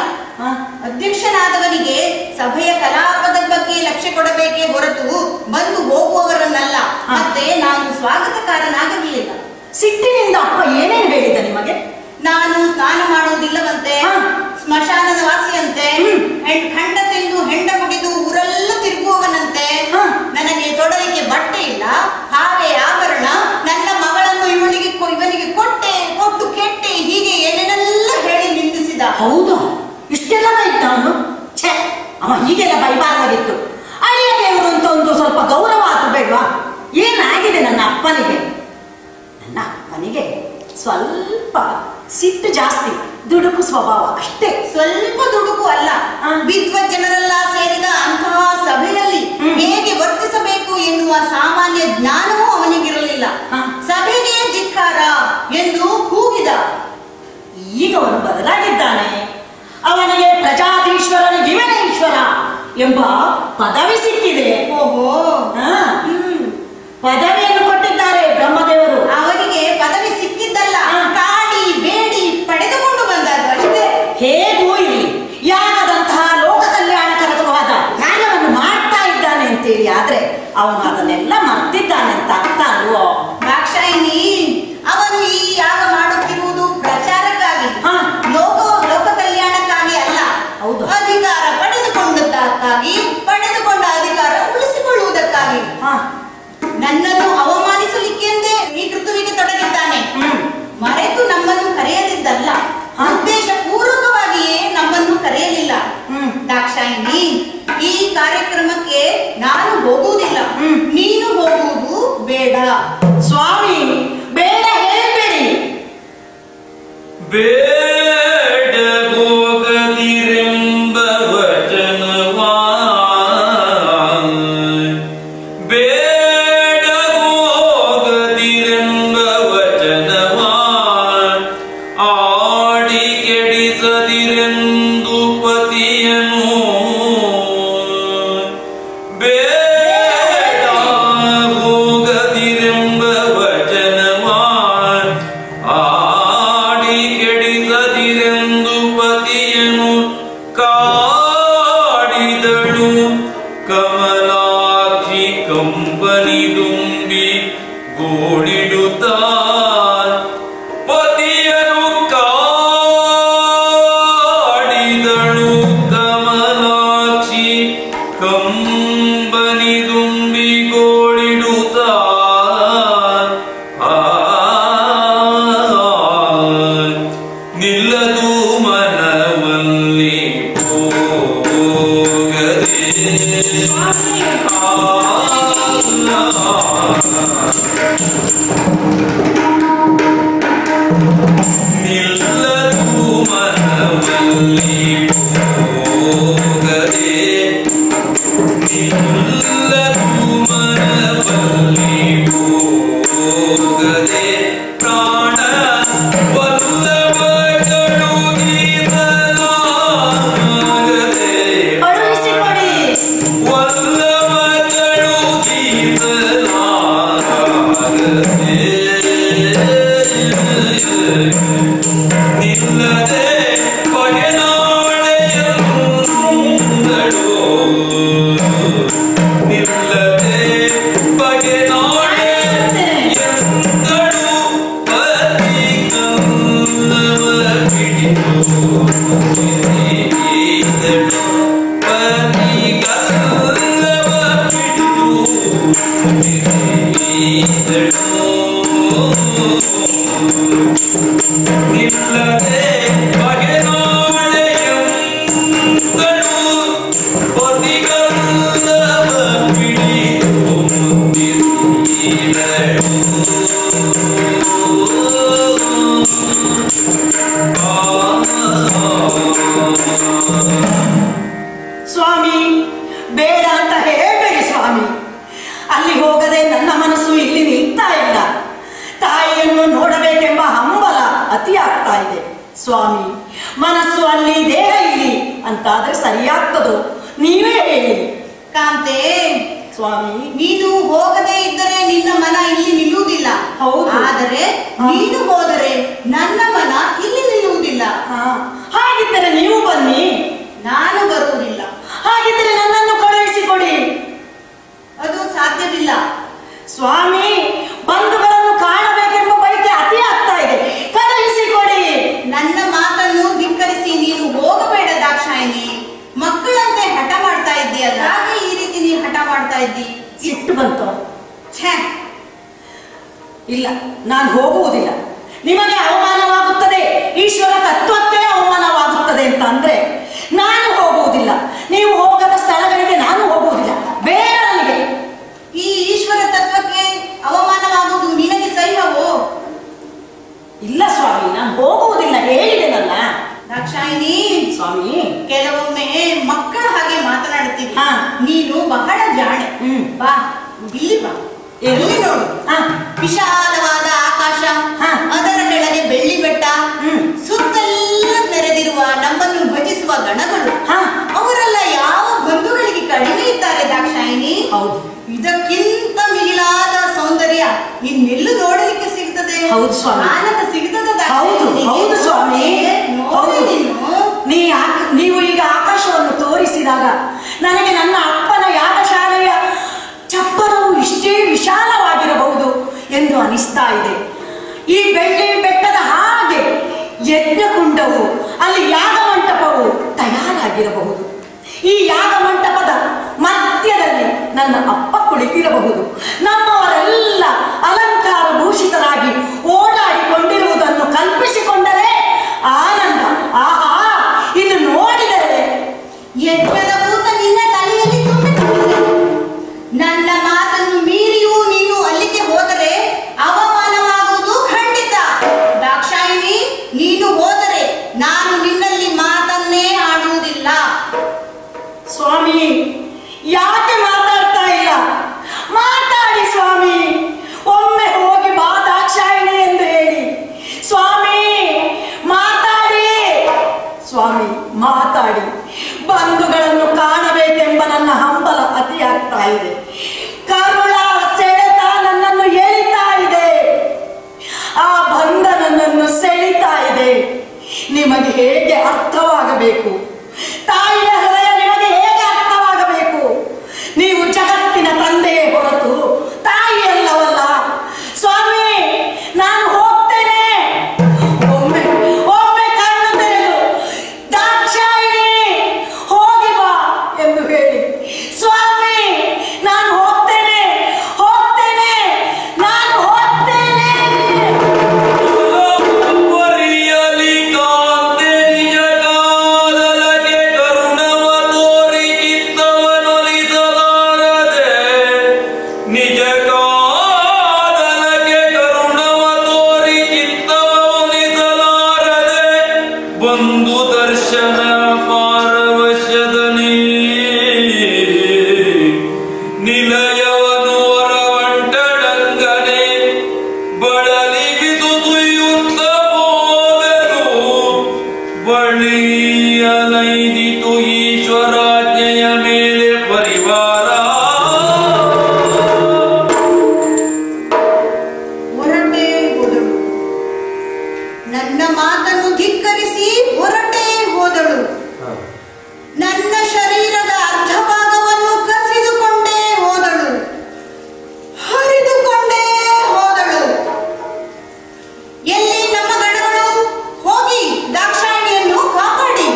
ಅಧ್ಯಕ್ಷನಾದವನಿಗೆ ಸಭೆಯ ಕಲಾಪದ ಬಗ್ಗೆ ಲಕ್ಷ್ಯ ಕೊಡಬೇಕೇ ಹೊರತು ಬಂದು ಹೋಗುವವರನ್ನಲ್ಲ. ಮತ್ತೆ ನಾನು ಸ್ವಾಗತಕಾರನಾಗಲಿಲ್ಲ. ಸಿಟ್ಟಿನಿಂದ ಅಪ್ಪ ಏನೇನು ಹೇಳಿದ ನಿಮಗೆ? ನಾನು ಸ್ನಾನ ಮಾಡುವುದಿಲ್ಲವಂತೆ, ಸ್ಮಶಾನದ ವಾಸಿಯಂತೆ, ಖಂಡ ತಿಂದು ಹೆಂಡ ಕುಡಿದು ಊರೆಲ್ಲ ತಿರುಗುವವನಂತೆ, ನನಗೆ ತೊಡಲಿಕ್ಕೆ ಬಟ್ಟೆ ಇಲ್ಲ, ಹಾಗೆ ಆಭರಣ, ನನ್ನ ಮಗಳನ್ನು ಇವನಿಗೆ ಕೊಟ್ಟು ಕೆಟ್ಟೆ, ಹೀಗೆ ಏನೇನೆಲ್ಲ ಹೇಳಿ ನಿಂದಿಸಿದ. ಹೌದು, ಇಷ್ಟೆಲ್ಲ ಬೈತ ಅವನು? ಛೆ, ಅವ ಹೀಗೆಲ್ಲ ಬೈಬಾರ್ದಾಗಿತ್ತು. ಅಳಿಯ ದೇವರು ಅಂತ ಒಂದು ಸ್ವಲ್ಪ ಗೌರವ ಆದ್ರೂ ಬೇಡ್ವಾ? ಏನಾಗಿದೆ ನನ್ನ ಅಪ್ಪನಿಗೆ? ನನ್ನ ಅಪ್ಪನಿಗೆ ಸ್ವಲ್ಪ ಸಿಟ್ಟು ಜಾಸ್ತಿ, ದುಡುಕು ಸ್ವಭಾವ ಅಷ್ಟೇ. ಸ್ವಲ್ಪ ದುಡುಕು ಅಲ್ಲ, ವಿದ್ವತ್ ಜನರೆಲ್ಲ ಸೇರಿದ ಅಂತಹ ಸಭೆಯಲ್ಲಿ ಹೇಗೆ ವರ್ತಿಸಬೇಕು ಎನ್ನುವ ಸಾಮಾನ್ಯ ಜ್ಞಾನವೂ ಅವನಿಗಿರಲಿಲ್ಲ. ಸಭೆಗೆ ಧಿಕ್ಕಾರ ಎಂದು ಕೂಗಿದ. ಈಗ ಅವನು ಬದಲಾಗಿದ್ದಾನೆ. ಅವನಿಗೆ ಪ್ರಜಾಧೀಶ್ವರನ ಜೀವನೇಶ್ವರ ಎಂಬ ಪದವಿ ಸಿಕ್ಕಿದೆ. ಓಹೋ, ಪದವಿಯನ್ನು ಕೊಟ್ಟಿದ್ದಾರೆ ಬ್ರಹ್ಮದೇವರು. ಅವನಿಗೆ ಪದವಿ ಸಿಕ್ಕಿದ್ದಲ್ಲ, ಕಾಡಿ ಬೇಡಿ ಪಡೆದುಕೊಂಡು ಬಂದದ್ದು ಅಷ್ಟೇ. ಹೇಗೂ ಇಲ್ಲಿ ಯಾಗದಂತಹ ಲೋಕ ಕಲ್ಯಾಣಕರವಾದ ಜ್ಞಾನವನ್ನು ಮಾಡ್ತಾ ಇದ್ದಾನೆ ಅಂತೇಳಿ ಆದ್ರೆ ಅವನು ಅದನ್ನೆಲ್ಲ ಮರ್ತಿದ್ದಾನೆ ಅಂತ ಅರ್ಥ ಅಲ್ವೋ? ದಾಕ್ಷಾಯಿನಿ, ಅವನು ಈ ಯಾಗ ಮಾಡುತ್ತಿರುವುದು ಪ್ರಚಾರಕ್ಕಾಗಿ, ಲೋಕ ಕಲ್ಯಾಣಕ್ಕಾಗಿ ಅಲ್ಲ. ಹೌದು. ಅಧಿಕಾರ ಪಡೆದುಕೊಂಡದ್ದಕ್ಕಾಗಿ, ಪಡೆದುಕೊಂಡ ಅಧಿಕಾರ ಉಳಿಸಿಕೊಳ್ಳುವುದಕ್ಕಾಗಿ ನನ್ನನ್ನು ಅವಮಾನಿಸಲಿಕ್ಕೆಂದೇ ಈ ಕೃತುವಿಗೆ ತೊಡಗಿದ್ದಾನೆ. ಮರೆತು ನಮ್ಮನ್ನು ಕರೆಯದಿದ್ದಲ್ಲ, ಉದ್ದೇಶ ಪೂರ್ವಕವಾಗಿಯೇ ನಮ್ಮನ್ನು ಕರೆಯಲಿಲ್ಲ. ದಾಕ್ಷಾಯಿನಿ, ಈ ಕಾರ್ಯಕ್ರಮಕ್ಕೆ ನಾನು ಹೋಗುವುದಿಲ್ಲ, ನೀನು ಹೋಗುವುದು ಬೇಡ. ಸ್ವಾಮಿ, ಬೇಡ ಹೇಳ್ಬೇಡಿ. ಬೇಡ ಹೋಗದಿರೆಂಬ ವಚನವಾ, ಬೇಡ ಹೋಗದಿರೆಂಬ ವಚನವಾ, ಆಡಿ ಕೆಡಿಸದಿರೆಂದು ಪತಿಯನು, ಬೇಡ ಹೋಗದಿರೆಂಬ ವಚನವಾ, ಆಡಿ ಕೆಡಿಸದಿರೆಂದು ಪತಿಯನು ಕಾಡಿದಳು. ಕಮಲಾಕ್ಷಿ ಕಂಬನಿದುಂಬಿ ಗೋಳಿಡುತ್ತಾ ಪತಿಯನು ಕಾಡಿದಳು. ಕಮಲಾಕ್ಷಿ ಕಂಬನಿದುಂಬಿ ಗೋಳಿಡುತ್ತಾ ನಿಲ್ಲದು ಮನವಲ್ಲಿ ಹೋಗದೆ. ನಿಲ್ಲದು ಮನವಲ್ಲಿ ಹೋಗದೆ, ನಿಲ್ಲದು ಮನವಲ್ಲಿ ಹೋಗದೆ, ಪ್ರಾಣ ವಲ್ಲಭಗಳು ಗೀತಲಾಗದೆ, ಕಳುಹಿಸಿಕೊಡಿ. ವಲ್ಲಭಗಳು ಗೀತಲಾಗದೆ, ನಿಲ್ಲದೆ ಕೊನೆನಾಳೆ ಸ್ವಾಮಿ, ಬೇಡ ಅಂತ ಹೇಳಬೇಡಿ ಸ್ವಾಮಿ. ಅಲ್ಲಿ ಹೋಗದೆ ನನ್ನ ಮನಸ್ಸು ಇಲ್ಲಿ ನಿಲ್ತಾ ಇಲ್ಲ. ತಾಯಿಯನ್ನು ನೋಡಬೇಕೆಂಬ ಹಂಬಲ ಅತಿಯಾಗ್ತಾ ಇದೆ ಸ್ವಾಮಿ. ಮನಸ್ಸು ಅಲ್ಲಿ, ದೇಹ ಇಲ್ಲಿ ಅಂತಾದ್ರೆ ಸರಿಯಾಗ್ತದೋ? ನೀವೇ ಹೇಳಿ. ಕಾಂತೆ ಸ್ವಾಮಿ, ನೀನು ಹೋಗದೇ ಇದ್ದರೆ ನಿನ್ನ ಮನ ಇಲ್ಲಿ ನಿಲ್ಲುವುದಿಲ್ಲ. ಹೌದು. ಆದರೆ ನೀನು ಹೋದರೆ ನನ್ನ ಮನ ಇಲ್ಲಿ ನಿಲ್ಲುವುದಿಲ್ಲ. ಹಾಗಿದ್ದರೆ ನೀವು ಬನ್ನಿ. ನಾನು ಬರುವುದಿಲ್ಲ. ಹಾಗಿದ್ದರೆ ನನ್ನನ್ನು ಕಳುಹಿಸಿಕೊಡಿ. ಅದು ಸಾಧ್ಯವಿಲ್ಲ ಸ್ವಾಮಿ. ಬಂಧುಗಳನ್ನು ಕಾಣಬೇಕೆಂಬ ಬಯಕೆ ಅತಿ ಆಗ್ತಾ ಇದೆ. ಕಳುಹಿಸಿಕೊಡಿ. ನನ್ನ ಮಾತನ್ನು ಧಿಕ್ಕರಿಸಿ ನೀನು ಹೋಗಬೇಡ ದಾಕ್ಷಾಯಿನಿ. ಮಕ್ಕಳಂತೆ ಹಠ ಮಾಡ್ತಾ ಇದ್ದೀಯಲ್ಲ, ಹಾಗೆ ಈ ರೀತಿ ನೀನು ಹಠ ಮಾಡ್ತಾ ಇದ್ದಿ. ಸಿಟ್ಟು ಬಂತು. ಛೇ, ಇಲ್ಲ, ನಾನು ಹೋಗುವುದಿಲ್ಲ. ನಿಮಗೆ ಅವಮಾನವಾಗುತ್ತದೆ, ಈಶ್ವರ ತತ್ವಕ್ಕೆ ಅವಮಾನವಾಗುತ್ತದೆ ಅಂತ ಅಂದ್ರೆ ನಾನು ಹೋಗುವುದಿಲ್ಲ. ನೀವು ಹೋಗದ ಸ್ಥಳಗಳಿಗೆ ನಾನು ಹೋಗುವುದಿಲ್ಲ. ಬೇಡ ನನಗೆ. ಈ ಈಶ್ವರ ತತ್ವಕ್ಕೆ ಅವಮಾನವಾಗುವುದು ನಿನಗೆ ಸಹ್ಯವೋ? ಇಲ್ಲ ಸ್ವಾಮಿ, ನಾನು ಹೋಗುವುದಿಲ್ಲ ಹೇಳಿದೆನಲ್ಲ. ದಾಕ್ಷಾಯಿನಿ ಸ್ವಾಮಿ, ಕೆಲವೊಮ್ಮೆ ಮಕ್ಕಳ ಹಾಗೆ ಮಾತನಾಡುತ್ತೀವಿ. ಹಾ. ನೀನು ಬಹಳ ಜಾಣೆ. ಬಾ, ಇಲ್ಲಿ ಬಾ. ಎಲ್ಲಿ ನೋಡು, ವಿಶಾಲವಾದ ಆಕಾಶ, ಅದರ ಕೆಳಗೆ ಬೆಳ್ಳಿ ಬೆಟ್ಟ, ಸುತ್ತೆಲ್ಲ ನೆರೆದಿರುವ ನಮ್ಮನ್ನು ಭಜಿಸುವ ಗಣಗಳು. ಅವರೆಲ್ಲ ಯಾವ ಬಂಧುಗಳಿಗೆ ಕಡಿಮೆ ಇದ್ದಾರೆ ದಾಕ್ಷಾಯಿನಿ? ಹೌದು. ಇದಕ್ಕಿಂತ ಮಿಗಿಲಾದ ಸೌಂದರ್ಯ ಇನ್ನೆಲ್ಲೂ ನೋಡಲಿಕ್ಕೆ ಸಿಗ್ತದೆ. ಹೌದು ಸ್ವಾಮಿ. ಆನಂದ ಸಿಗ್ತದೆ. ಹೌದು ಸ್ವಾಮಿ. ನೀವು ಈಗ ಆಕಾಶವನ್ನು ತೋರಿಸಿದಾಗ ನನಗೆ ನನ್ನ ಅಪ್ಪನ ಯಾಗಶಾಲೆಯ ಚಪ್ಪರವು ಇಷ್ಟೇ ವಿಶಾಲವಾಗಿರಬಹುದು ಎಂದು ಅನಿಸ್ತಾ ಇದೆ. ಈ ಬೆಳ್ಳಿ ಬೆಟ್ಟದ ಹಾಗೆ ಯಜ್ಞಕುಂಡವು, ಅಲ್ಲಿ ಯಾಗ ಮಂಟಪವು ತಯಾರಾಗಿರಬಹುದು. ಈ ಯಾಗ ಮಂಟಪದ ಮಧ್ಯದಲ್ಲಿ ನನ್ನ ಅಪ್ಪ ಕುಳಿತಿರಬಹುದು. ನಮ್ಮವರೆಲ್ಲ ಅಲಂಕಾರ ಭೂಷಿತರಾಗಿ ಓಡಾಡಿಕೊಂಡಿರುವುದನ್ನು ಕಲ್ಪಿಸಿಕೊಂಡರೆ ಆನಂದ. ಆಹಾ, ಇದು ನೋಡಿದರೆ ಯಜ್ಞದ ಭೂತ ನಿನ್ನ ತಲೆಯಲ್ಲಿ ತುಂಬಿಕೊಂಡಿದೆ. ನನ್ನ ಮಾತನ್ನು ಮೀರಿಯೂ ನೀನು ಅಲ್ಲಿಗೆ ಹೋದರೆ ಅವಮಾನವಾಗುವುದು ಖಂಡಿತ. ದಾಕ್ಷಾಯಿನಿ, ನೀನು ಹೋದರೆ ನಾನು ನಿನ್ನಲ್ಲಿ ಮಾತನ್ನೇ ಆಡುವುದಿಲ್ಲ. ಸ್ವಾಮಿ, ಯಾಕೆ ಮಾತಾಡ್ತಾ ಇಲ್ಲ? ಮಾತಾಡಿ ಸ್ವಾಮಿ. ಒಮ್ಮೆ ಹೋಗಿ ಬಾ ದಾಕ್ಷಾಯಿನಿ ಎಂದು ಹೇಳಿ. ಸ್ವಾಮಿ ಮಾತಾಡಿ. ಸ್ವಾಮಿ ಮಾತಾಡಿ. ಬಂಧುಗಳನ್ನು ಕಾಣಬೇಕೆಂಬ ನನ್ನ ಹಂಬಲ ಅತಿಯಾಗ್ತಾ ಇದೆ. ಕರುಳ ಸೆಳೆತ ನನ್ನನ್ನು ಎಳಿತಾ ಇದೆ. ಆ ಬಂಧ ನನ್ನನ್ನು ಸೆಳಿತಾ ಇದೆ. ನಿಮಗೆ ಹೇಗೆ ಅರ್ಥವಾಗಬೇಕು? ತಾಯಿಯ ಹೃದಯ ನಿಮಗೆ ಹೇಗೆ ಅರ್ಥವಾಗಬೇಕು? ನೀವು ಜಗತ್ತಿನ ತಂದೆಯೇ ಹೊರತು ತಾಯಿಯಲ್ಲವಲ್ಲ. ಸ್ವಾಮಿ, ನಾನು ಹೋಗ್ತೇನೆ. ಒಮ್ಮೆ ಕಣ್ಣು ತೆರೆದು ದಾಕ್ಷಾಯಿನಿ ಹೋಗಿ ಬಾ ಎಂದು ಹೇಳಿ. ಸ್ವಾಮಿ, ನಾನು ಹೋಗ್ತೇನೆ, ನಾನು ಹೋಗ್ತೇನೆ. ಬಂಧು ದರ್ಶನ ಪಾರವಶ್ಯದನಿ ನಿಲಯವನು ಹೊರವಂಟಡಂಗನೆ ಬಳಲಿ ಬಿದು ತುಯ್ಯುತ್ತ ಹೋದರು. ಬಳಿಯಲೈದಿತು ಈಶ್ವರಾಜ್ಞೆಯ ಮೇಲೆ ಪರಿವಾರ. ಹೊರಟೇ ಹೋದಳು. ನನ್ನ ಮಾತನ್ನು ಧಿಕ್ಕರಿಸಿ ಹೊರಟೇ ಹೋದಳು. ನನ್ನ ಶರೀರದ ಅರ್ಧ ಭಾಗವನ್ನು ಕಸಿದುಕೊಂಡೇ ಹೋದಳು. ಹರಿದುಕೊಂಡೇ ಹೋದಳು. ಎಲ್ಲಿ ನಮ್ಮ ಗಣಗಳು? ಹೋಗಿ ದಾಕ್ಷಾಯಿಣಿಯನ್ನು ಕಾಪಾಡಿ.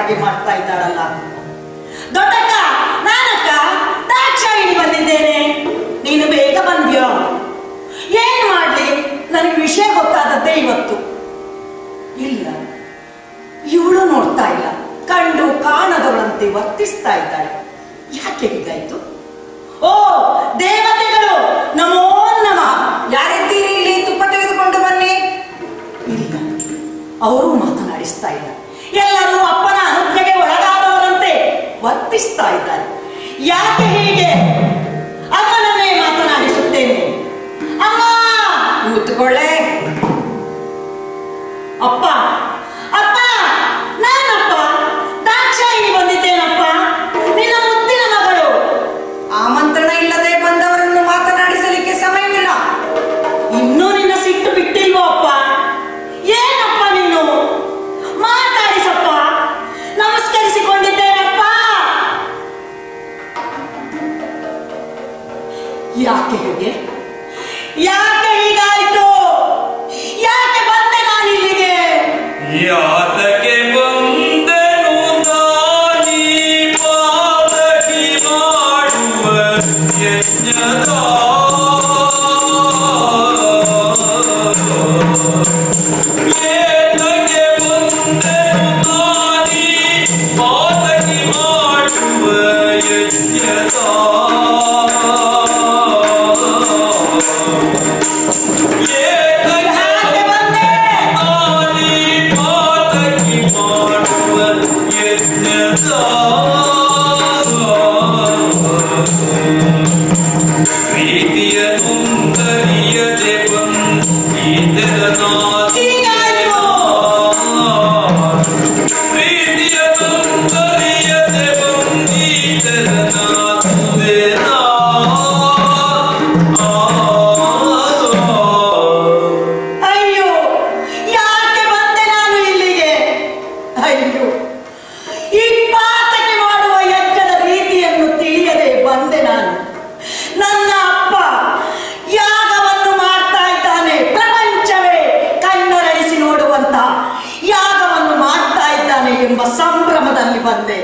ಹಾಗೆ ಮಾಡ್ತಾ ಇದ್ದಾಳಲ್ಲ. ದೊಡ್ಡಕ್ಕ, ನಾನಕ್ಕ ದಾಕ್ಷಾಯಿಣಿ ಬಂದಿದ್ದೇನೆ. ನೀನು ಬೇಗ ಬಂದ್ಯೋ? ಏನ್ ಮಾಡ್ಲಿ, ನನಗೆ ವಿಷಯ ಗೊತ್ತಾದದ್ದೇ ಇವತ್ತು. ಇಲ್ಲ, ಇವಳು ನೋಡ್ತಾ ಇಲ್ಲ, ಕಂಡು ಕಾಣದವಳಂತೆ ವರ್ತಿಸ್ತಾ ಇದ್ದಾಳೆ. ಯಾಕೆ ಹೀಗಾಯ್ತು? ಓ ದೇವತೆಗಳು, ನಮೋ ನಮಃ. ಯಾರಿದ್ದೀರಿ ಇಲ್ಲಿ? ತುಪ್ಪ ತೆಗೆದುಕೊಂಡು ಬನ್ನಿ. ಇಲ್ಲ, ಅವರು ಮಾತನಾಡಿಸ್ತಾ ಇಲ್ಲ. ಎಲ್ಲರೂ ಅಪ್ಪನ ಅನುಜ್ಞೆಗೆ ಒಳಗಾದವರಂತೆ ವರ್ತಿಸ್ತಾ ಇದ್ದಾರೆ. ಯಾಕೆ ಹೀಗೆ? ಅಮ್ಮನನ್ನೇ ಮಾತನಾಡಿಸುತ್ತೇನೆ. ಅಮ್ಮ, ಕೂತ್ಕೊಳ್ಳೆ. ಅಪ್ಪ, ಅಪ್ಪ, ನಾನಪ್ಪ ದಾಕ್ಷಾಯಿಣಿ ಬಂದಿದ್ದೇನಪ್ಪ, ನಿನ್ನ ಮುದ್ದಿನ ಮಗಳು. ಆಮಂತ್ರಣ ಇಲ್ಲದೆ ಬಂದವರನ್ನು ಮಾತನಾಡಿಸಲಿಕ್ಕೆ ಸಮಯವಿಲ್ಲ. ಇನ್ನೂ ನಿನ್ನ ಸಿಟ್ಟು ಬಿಟ್ಟಿಲ್ವೋ ಅಪ್ಪ? ಏನಪ್ಪ ನೀನು? ಮಾತಾಡಿಸಪ್ಪ. ನಮಸ್ಕರಿಸಿಕೊಂಡಿದ್ದೇನಪ್ಪ. ಯಾಕೆ ಹೀಗೆ? ಯಾಕೆ ಹೀಗಾಯ್ತು? ಯಾಕೆ ಬಂದೆ ನಾನಿಲ್ಲಿಗೆ? ಯಾತಕ್ಕೆ ಬಂದೆನು ನಾನೀ ಪಾತಕಿ ಮಾಡುವ ಯಜ್ಞದ ಏತಕ್ಕೆ ಬಂದೆನು ನಾನೀ ಪಾತಕಿ ಮಾಡುವ ಯಜ್ಞದ ಯಾಕೆ ಬಂದೆ? ಪ್ರೀತಿಯ ತುಂದರಿಯದೆ ಹೀಗಾಯ್ತು. ಪ್ರೀತಿಯ ತುಂದರಿಯದೆ ಅಯ್ಯೋ, ಯಾಕೆ ಬಂದೆ ನಾನು ಇಲ್ಲಿಗೆ? ಅಯ್ಯೋ, ಈ ಪಾತಕಿ ಮಾಡುವ ಯಜ್ಞದ ರೀತಿಯನ್ನು ತಿಳಿಯದೆ ಬಂದೆ ನಾನು. ನನ್ನ ಅಪ್ಪ ಯಾಗವನ್ನು ಮಾಡ್ತಾ ಇದ್ದಾನೆ. ಪ್ರಪಂಚವೇ ಕಣ್ಣರಳಿಸಿ ನೋಡುವಂತ ಯಾಗವನ್ನು ಮಾಡ್ತಾ ಇದ್ದಾನೆ ಎಂಬ ಸಂಭ್ರಮದಲ್ಲಿ ಬಂದೆ.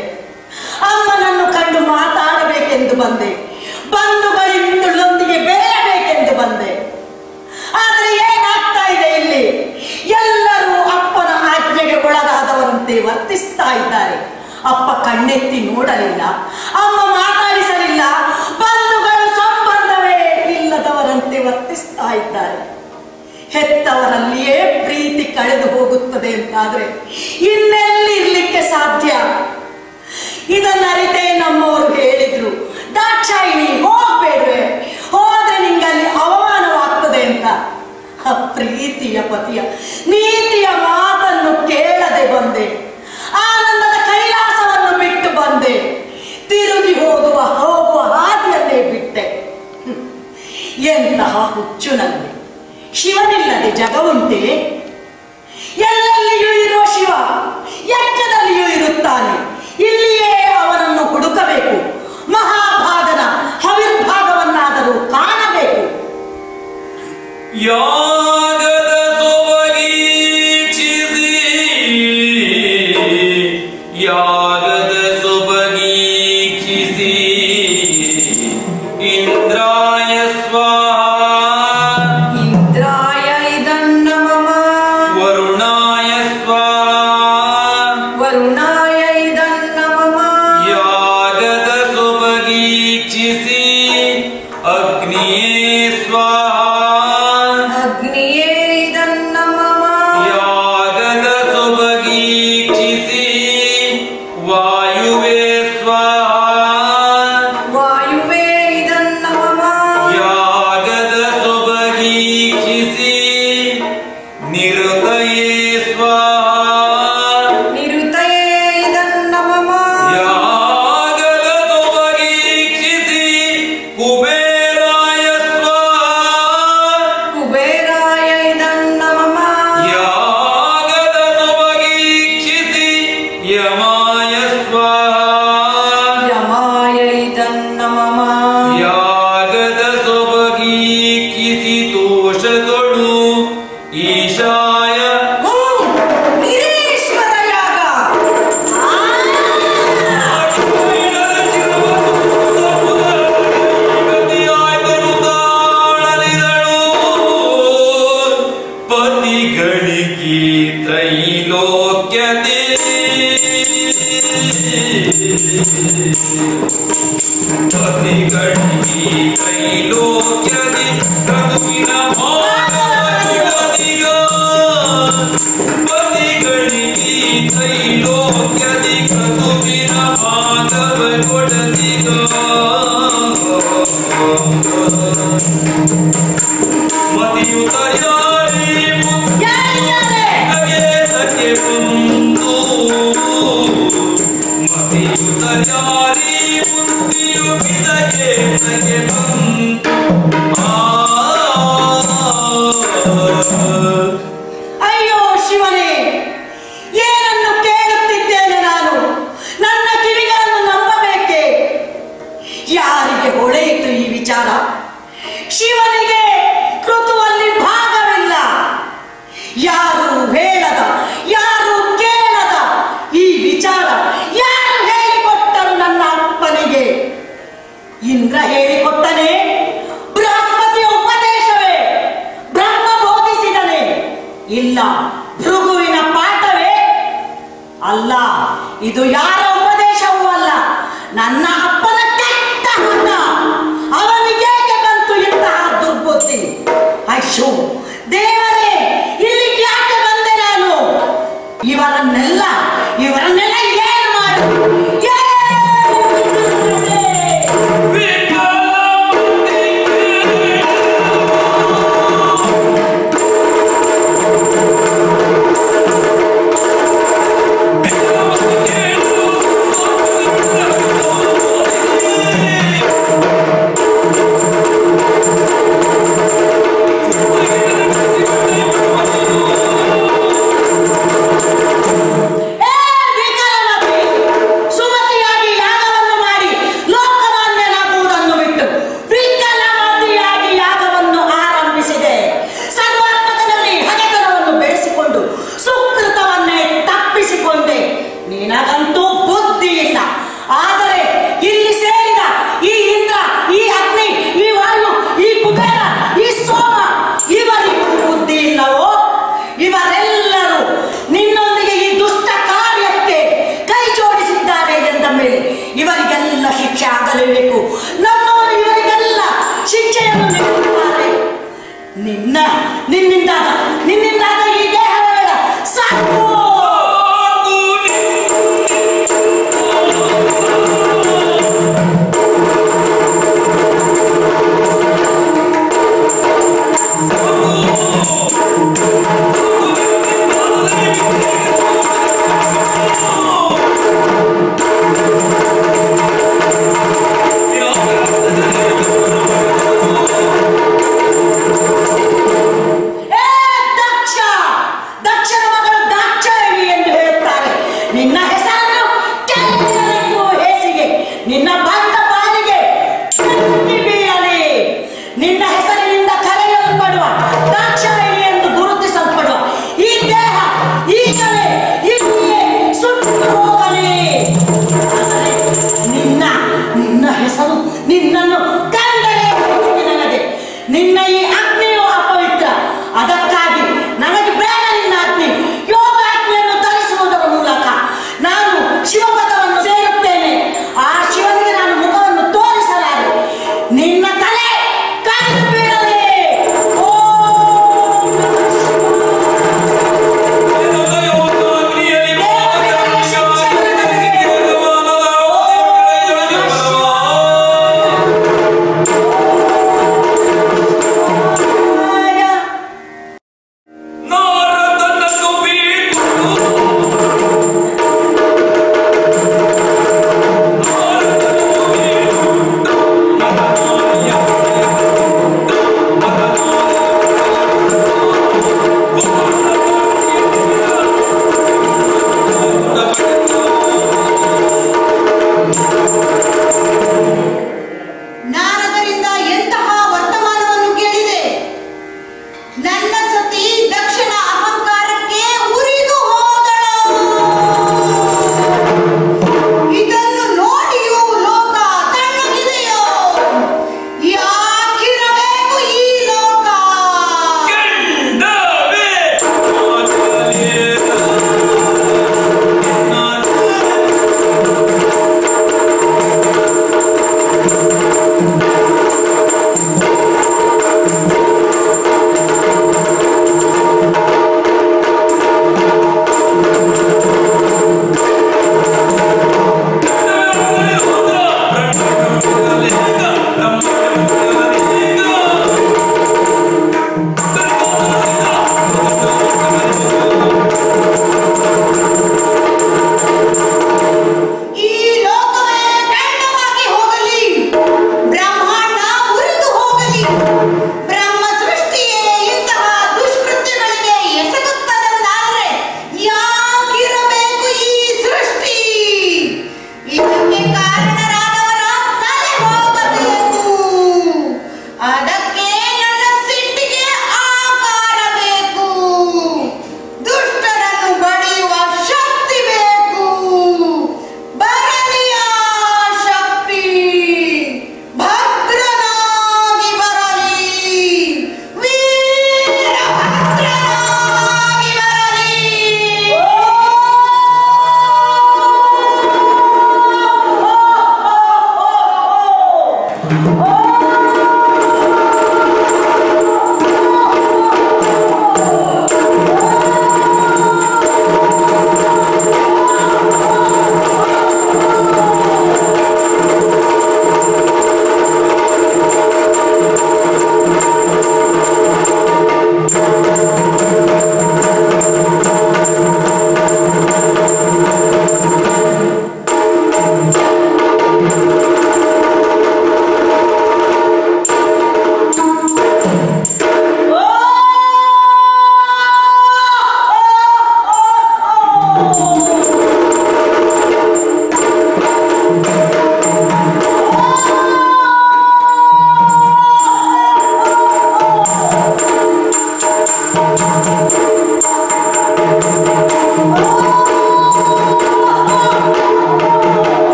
ಅಮ್ಮನನ್ನು ಕಂಡು ಮಾತಾಡಬೇಕೆಂದು ಬಂದೆ. ಬಂಧುಗಳಿಂದೊಂದಿಗೆ ಬೆರೆಯಬೇಕೆಂದು ಬಂದೆ. ಆದರೆ ಏನಾಗ್ತಾ ಇದೆ ಇಲ್ಲಿ? ಎಲ್ಲರೂ ಅಪ್ಪನ ಆಜ್ಞೆಗೆ ಒಳಗಾದವರಂತೆ ವರ್ತಿಸ್ತಾ ಇದ್ದಾರೆ. ಅಪ್ಪ ಕಣ್ಣೆತ್ತಿ ನೋಡಲಿಲ್ಲ, ಅಮ್ಮ ಮಾತಾಡಿಸಲಿಲ್ಲ. ಬಂಧುಗಳು ಸಂಬಂಧವೇ ಇಲ್ಲದವರಂತೆ ವರ್ತಿಸ್ತಾ ಇದ್ದಾರೆ. ಹೆತ್ತವರಲ್ಲಿಯೇ ಪ್ರೀತಿ ಕಳೆದು ಹೋಗುತ್ತದೆ ಅಂತಾದ್ರೆ ಇನ್ನೆಲ್ಲಿ ಇರ್ಲಿಕ್ಕೆ ಸಾಧ್ಯ? ಇದನ್ನರಿತೇ ನಮ್ಮವರು ಹೇಳಿದ್ರು, ದಾಕ್ಷಾಯಿಣಿ ಹೋಗ್ಬೇಡ್ವೆ, ಹೋದ್ರೆ ನಿಂಗಲ್ಲಿ ಅವಮಾನವಾಗ್ತದೆ ಅಂತ. ಪ್ರೀತಿಯ ಪತಿಯ ನೀತಿಯ ಮಾತನ್ನು ಕೇಳದೆ ಬಂದೆ. ಆನಂದದ ಕೈಲಾಸವನ್ನು ಬಿಟ್ಟು ಬಂದೆ. ತಿರುಗಿ ಹೋಗುವ ಹಾದಿಯನ್ನೇ ಬಿಟ್ಟೆ. ಎಂತಹ ಹುಚ್ಚು ನನಗೆ! ಶಿವನಿಲ್ಲದೆ ಜಗವುಂಟೆ? ಎಲ್ಲೆಲ್ಲಿಯೂ ಇರುವ ಶಿವ ಯಜ್ಞದಲ್ಲಿಯೂ ಇರುತ್ತಾನೆ. ಇಲ್ಲಿಯೇ ಅವನನ್ನು ಹುಡುಕಬೇಕು. ಮಹಾಭಾಗನ ಹವಿರ್ಭಾಗವನ್ನಾದರೂ ಕಾಣಬೇಕು. ಯಾಗದ ಸೊಬಗೀಕ್ಷಿಸಿ, ಯಾಗದ ಸೊಬಗೀಕ್ಷಿಸಿ, ಇಂದ್ರಾಯ ಸ್ವಾಹ, ಇಂದ್ರಾಯ ಇದನ್ನಮಮ, ವರುಣಾಯ ಸ್ವಾಹ, ವರುಣಾಯ ಇದನ್ನಮಮ, ಯಾಗದ ಸೊಬಗೀಕ್ಷಿಸಿ, ಅಗ್ನಿಯೇ ಸ್ವಾಹ, ಅಗ್ನಿಯೇ ಇದನ್ನಮಮ, ಯಾಗದ ಸೊಬಗೀಕ್ಷಿಸಿ, ವಾಯುವೇ ಸ್ವಾಹ, ವಾಯುವೇ ಇದನ್ನಮಮ, ಯಾಗದ ಸೊಬಗೀಕ್ಷಿಸಿ, ನಿರುತಯೇ ಸ್ವಾಹ, ನಿರುತಯೇ ತ್ರೈಲೋಕ್ಯದಿ ಪತಿಗಣಿ ತ್ರೈಲೋಕ್ಯದಿ ಪ್ರಭುವಿನ ಭಾಗವತಿಗ ಪತಿಗಣಿ ತ್ರೈಲೋಕ್ಯದಿ ಪ್ರಭುವಿನ ಭಾಗವತಿಗ ಮತಿಯುತಯಾರಿ ಮುಕ್ತಿಗೆ ಸಕೆ ಬಂದು ಮತಿಯುತಯಾರಿ ಮುಕ್ತಿಯು ಬಿದಗೆ ಸಕೆ ಬಂದು ಅಯ್ಯೋ ಶಿವನೇ, ಏನನ್ನು ಕೇಳುತ್ತಿದ್ದೇನೆ ನಾನು? ನನ್ನ ಕಿವಿಗಳನ್ನು ನಂಬಬೇಕೆ? ಯಾರಿಗೆ ಹೊಳೆಯಿತು ಈ ವಿಚಾರ? ಶಿವನಿಗೆ ಕೃತುವಲ್ಲಿ ಭಾಗವಿಲ್ಲ. ಯಾರು ಹೇಳದ, ಯಾರು ಕೇಳದ ಈ ವಿಚಾರ ಯಾರು ಹೇಳಿಕೊಟ್ಟರು ನನ್ನ ಅಪ್ಪನಿಗೆ? ಇಂದ್ರ ಹೇಳಿಕೊಟ್ಟನೆ? ಬೃಹಸ್ಪತಿಯ ಉಪದೇಶವೇ? ಬ್ರಹ್ಮ ಬೋಧಿಸಿದನೆ? ಇಲ್ಲ, ಭೃಗುವಿನ ಪಾಠವೇ? ಅಲ್ಲ, ಇದು ಯಾರ ಉಪದೇಶವೂ ಅಲ್ಲ, ನನ್ನ ಅಪ್ಪನ ಕೆಟ್ಟ ಹಠ. ಅವನಿಗೇಕೆ ಬಂತು ಇಂತಹ ದುರ್ಬುದ್ಧಿ? ಅಯ್ಯೋ ದೇವರೇ, ಇಲ್ಲಿ ಯಾಕೆ ಬಂದೆ ನಾನು? ಇವರನ್ನೆಲ್ಲ ಏನು ಮಾಡು?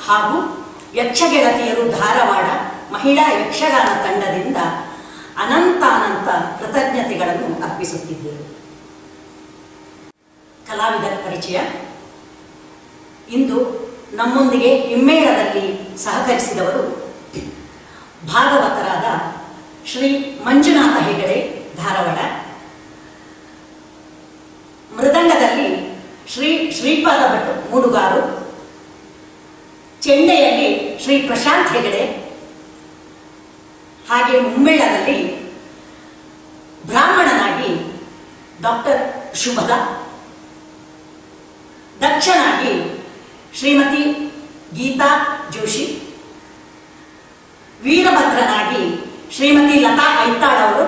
ಹಾಗೂ ಯಕ್ಷಗೆಳತಿಯರು ಧಾರವಾಡ ಮಹಿಳಾ ಯಕ್ಷಗಾನ ತಂಡದಿಂದ ಅನಂತಾನಂತ ಕೃತಜ್ಞತೆಗಳನ್ನು ಅರ್ಪಿಸುತ್ತಿದ್ದೇವೆ. ಕಲಾವಿದರ ಪರಿಚಯ. ಇಂದು ನಮ್ಮೊಂದಿಗೆ ಹಿಮ್ಮೇಳದಲ್ಲಿ ಸಹಕರಿಸಿದವರು ಭಾಗವತರಾದ ಶ್ರೀ ಮಂಜುನಾಥ ಹೆಗಡೆ ಧಾರವಾಡ, ಮೃದಂಗದಲ್ಲಿ ಶ್ರೀ ಶ್ರೀಪಾದ ಭಟ್ ಮೂಡುಗಾರು, ಚೆಂಡೆಯಲ್ಲಿ ಶ್ರೀ ಪ್ರಶಾಂತ್ ಹೆಗಡೆ, ಹಾಗೆ ಮುಮ್ಮೇಳದಲ್ಲಿ ಬ್ರಾಹ್ಮಣನಾಗಿ ಡಾಕ್ಟರ್ ಶುಭದ, ದಕ್ಷನಾಗಿ ಶ್ರೀಮತಿ ಗೀತಾ ಜೋಶಿ, ವೀರಭದ್ರನಾಗಿ ಶ್ರೀಮತಿ ಲತಾ ಐತಾಳ್ ಅವರು,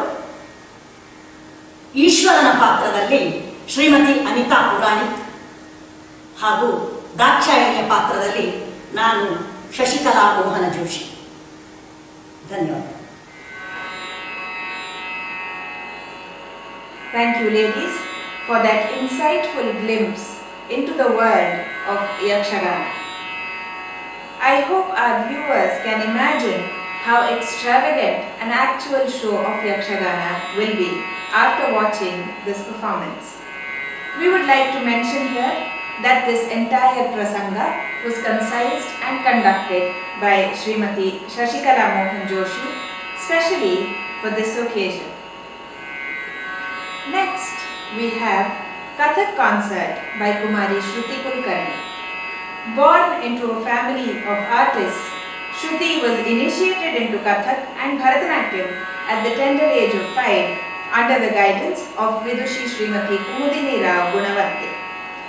ಈಶ್ವರನ ಪಾತ್ರದಲ್ಲಿ ಶ್ರೀಮತಿ ಅನಿತಾ ಪುರಾಣಿಕ್ ಹಾಗೂ ದಾಕ್ಷಾಯಣಿಯ ಪಾತ್ರದಲ್ಲಿ ನಾನು ಶಶಿಕಲಾ ಮೋಹನ ಜೋಶಿ. ಧನ್ಯವಾದ. Thank you, ladies, for that insightful glimpse into the world of Yakshagana. I hope our viewers can imagine how extravagant an actual show of Yakshagana will be after watching this performance. We would like to mention here that this entire prasanga was concised and conducted by Srimati Shashikala Mohan Joshi, specially for this occasion. Next, we have Kathak concert by Kumari Shruti Kulkarni. Born into a family of artists, Shruti was initiated into Kathak and Bharatanatyam at the tender age of 5 under the guidance of Vidushi Srimati Kumudini Rao Gunavante.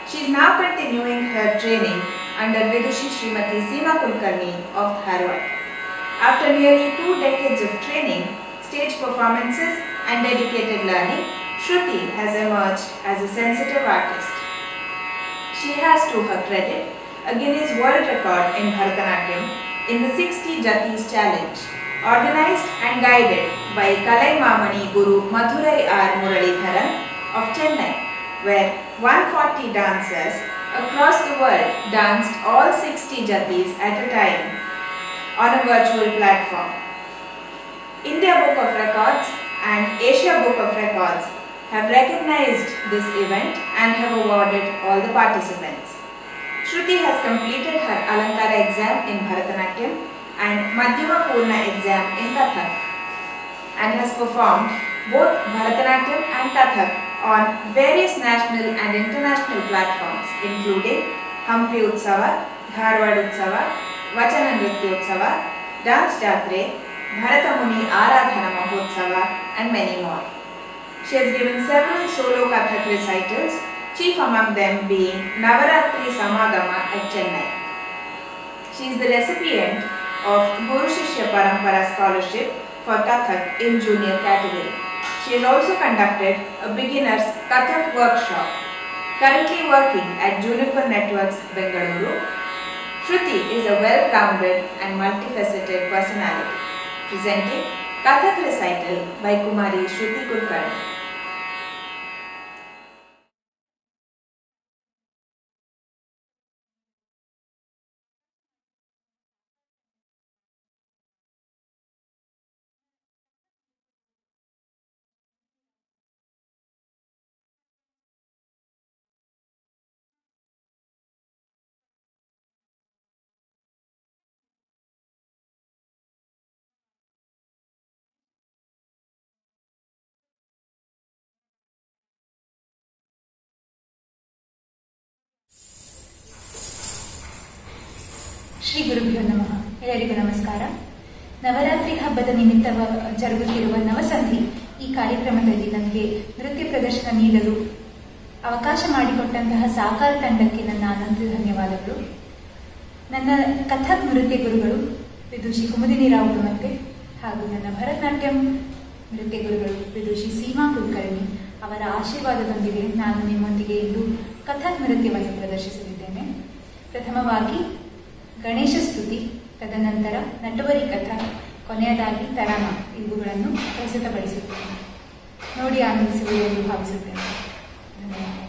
She is now continuing her training under Vidushi Srimati Seema Kulkarni of Dharwad. After nearly 2 decades of training, stage performances and dedicated learning, Shruti has emerged as a sensitive artist. She has to her credit a Guinness World Record in Bharatanatyam in the 60 Jatis Challenge, organized and guided by Kalai Mamani Guru Madurai R. Muralidharan of Chennai, where 140 dancers across the world danced all 60 Jatis at a time on a virtual platform. India Book of Records and Asia Book of Records have recognized this event and have awarded all the participants. Shruti has completed her Alankara exam in Bharatanatyam and Madhyama Purna exam in Kathak and has performed both Bharatanatyam and Kathak on various national and international platforms including Hampi Utsava, Dharwad Utsava, Vachana Nritya Utsava, Dance Jatre, Bharatamuni Aradhana Mahotsava and many more. She has given several solo Kathak recitals, chief among them being Navaratri Samagama at Chennai. She is the recipient of Guru Shishya Parampara Scholarship for Kathak in junior category. She has also conducted a beginner's Kathak workshop. Currently working at Juniper Networks, Bengaluru, Shruti is a well-rounded and multifaceted personality. Presenting Kathak recital by Kumari Shruti Kulkarni. Shri ಗುರುಭ್ಯೋ ನಮಃ. ಎಲ್ಲರಿಗೂ ನಮಸ್ಕಾರ. ನವರಾತ್ರಿ ಹಬ್ಬದ ನಿಮಿತ್ತ ಜರುಗುತ್ತಿರುವ ನವಸಂಧಿ ಈ ಕಾರ್ಯಕ್ರಮದಲ್ಲಿ ನನಗೆ ನೃತ್ಯ ಪ್ರದರ್ಶನ ನೀಡಲು ಅವಕಾಶ ಮಾಡಿಕೊಟ್ಟಂತಹ ಸಾಕಾರ ತಂಡಕ್ಕೆ ನನ್ನ ಅನಂತ ಧನ್ಯವಾದಗಳು. ನನ್ನ ಕಥಕ್ ನೃತ್ಯ ಗುರುಗಳು ವಿದುಷಿ ಕುಮುದಿನಿ ರಾವ್ ಗುಣವಂತೆ ಹಾಗೂ ನನ್ನ ಭರತನಾಟ್ಯಂ ನೃತ್ಯ ಗುರುಗಳು ವಿದುಷಿ ಸೀಮಾ ಕುಲಕರ್ಣಿ ಅವರ ಆಶೀರ್ವಾದದೊಂದಿಗೆ ನಾನು ನಿಮ್ಮೊಂದಿಗೆ ಇಂದು ಕಥಕ್ ನೃತ್ಯವನ್ನು ಪ್ರದರ್ಶಿಸಲಿದ್ದೇನೆ. ಪ್ರಥಮವಾಗಿ ಗಣೇಶ ಸ್ತುತಿ, ತದನಂತರ ನಟವರಿ ಕಥಾ, ಕೊನೆಯದಾಗಿ ತರಾಮ ಇವುಗಳನ್ನು ಪ್ರಸ್ತುತಪಡಿಸುತ್ತೇನೆ. ನೋಡಿ ಆನಂದಿಸುವುದು ಎಂದು ಭಾವಿಸುತ್ತೇನೆ. ಧನ್ಯವಾದ.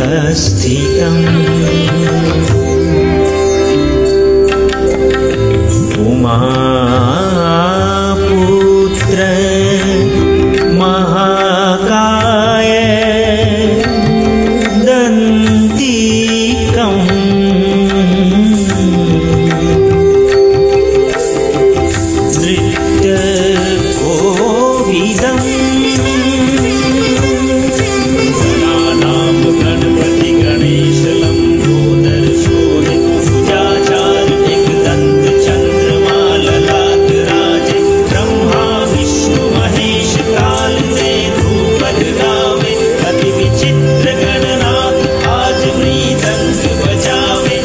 स्थितम् उमापुत्र महाकाय दन्तिकम् नृत्यकोविदम् गणपति गणेश लंबोदर शोभित सुजाचार एकदंत चंद्रमा ललाट राज ब्रह्मा विष्णु महेश काल से धूपद गावे अति विचित्र गणनाथ आज मृदंग बजावे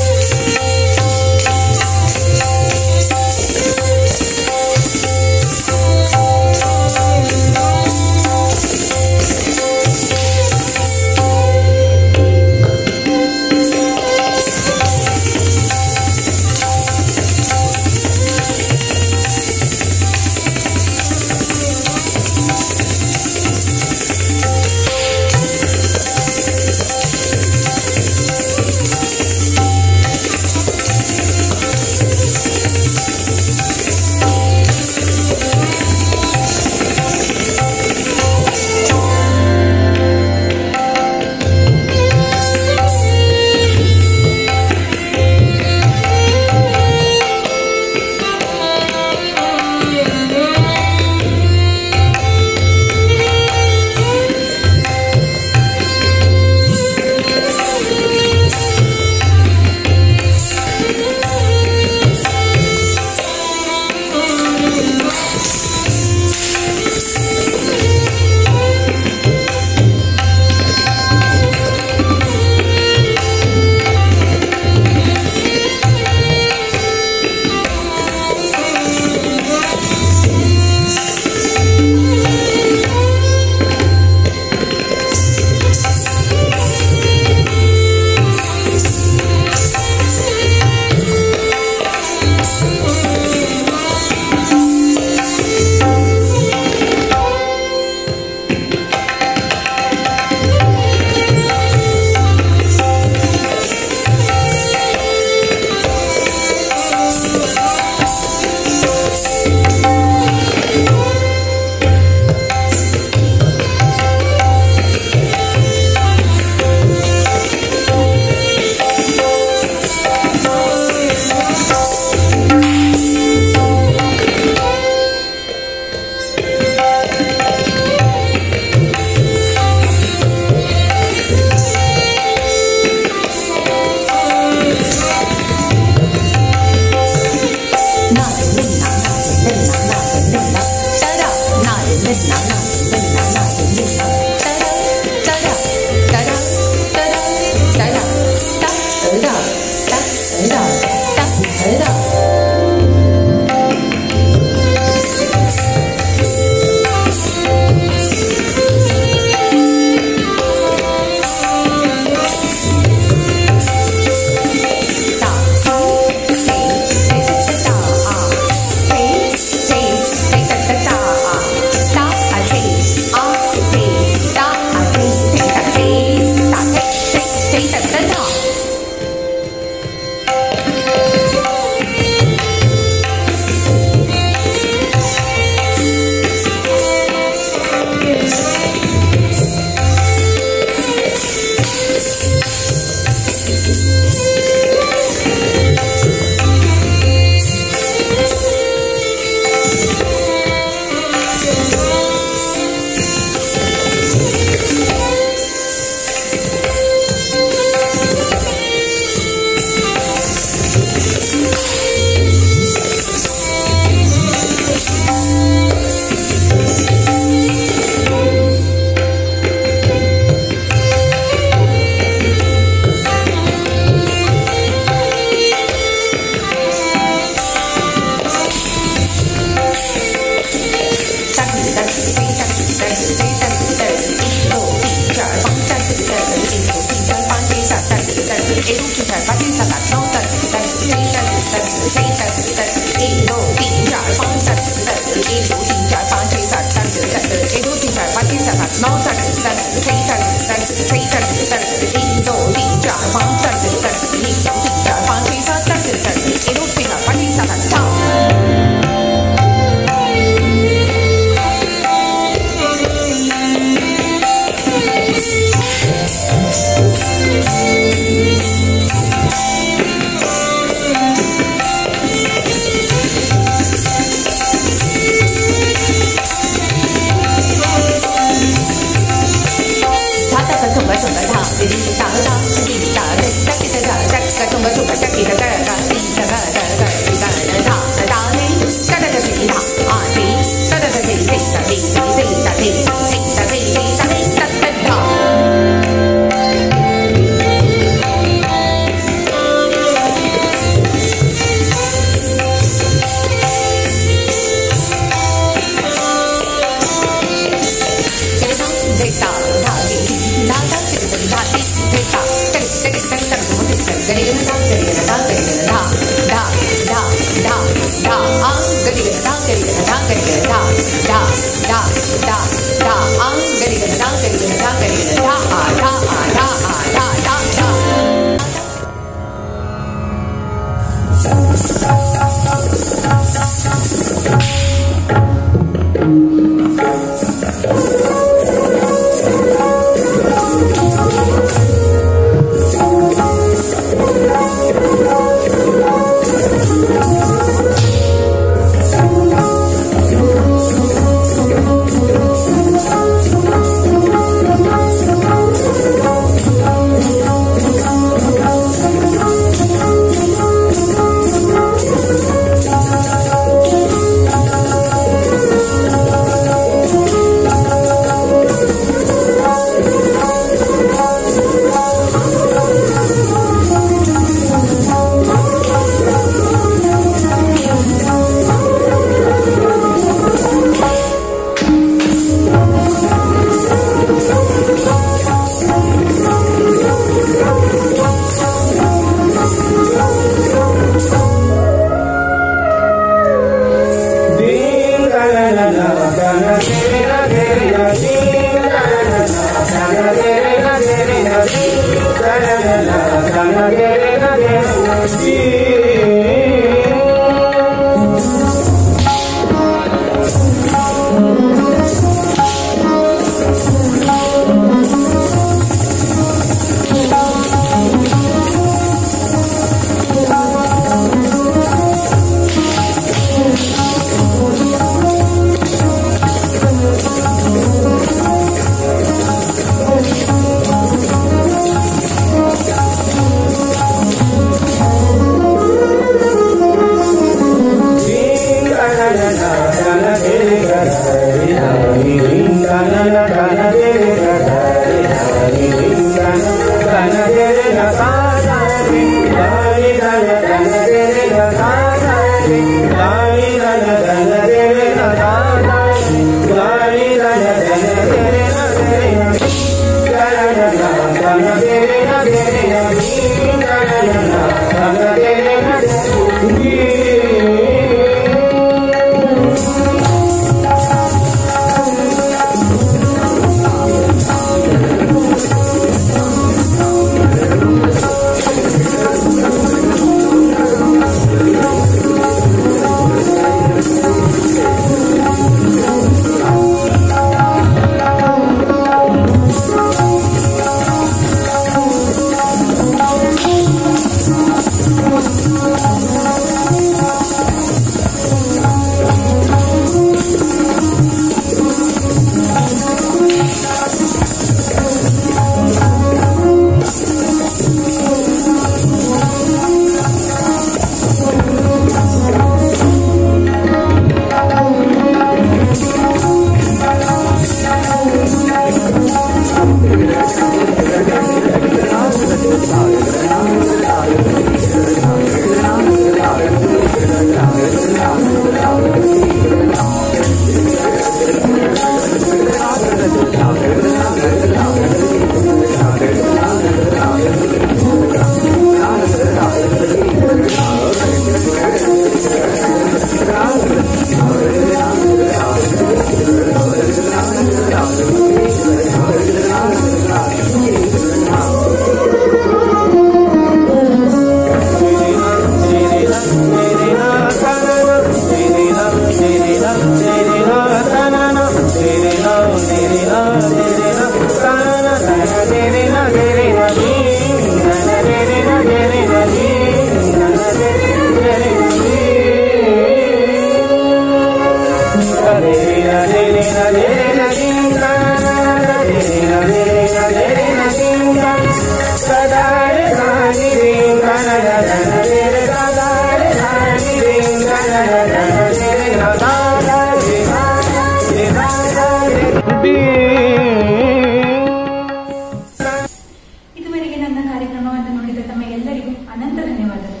ಇದುವರೆಗೆ ನನ್ನ ಕಾರ್ಯಕ್ರಮವನ್ನು ನೋಡಿದ ತಮ್ಮ ಎಲ್ಲರಿಗೂ ಅನಂತ ಧನ್ಯವಾದಗಳು.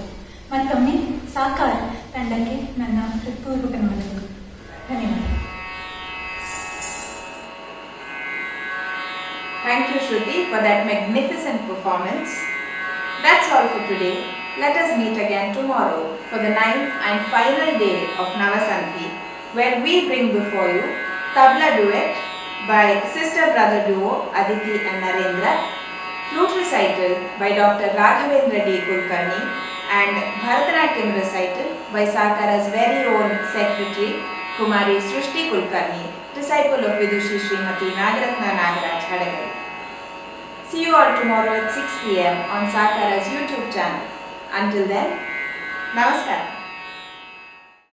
ಮತ್ತೊಮ್ಮೆ ಸಾಕಾರ ತಂಡಕ್ಕೆ ನನ್ನ ಹೃತ್ಪೂರ್ವಕ ನಮನಗಳು. ಧನ್ಯವಾದ. Thank you, Shruti, for that magnificent performance. That's all for today. Let us meet again tomorrow for the 9th and final day of Navasanthi, where we bring before you Tabla Duet by sister-brother duo Aditi and Narendra, flute recital by Dr. Raghavendra D. Kulkarni, and Bharatanatyam recital by Sakara's very own secretary, Kumari Srushti Kulkarni, disciple of Vidushi Srimati Nagaratna Nagaraj Hadagai. See you all tomorrow at 6 p.m. on Sakara's YouTube channel. Until then, Namaskar.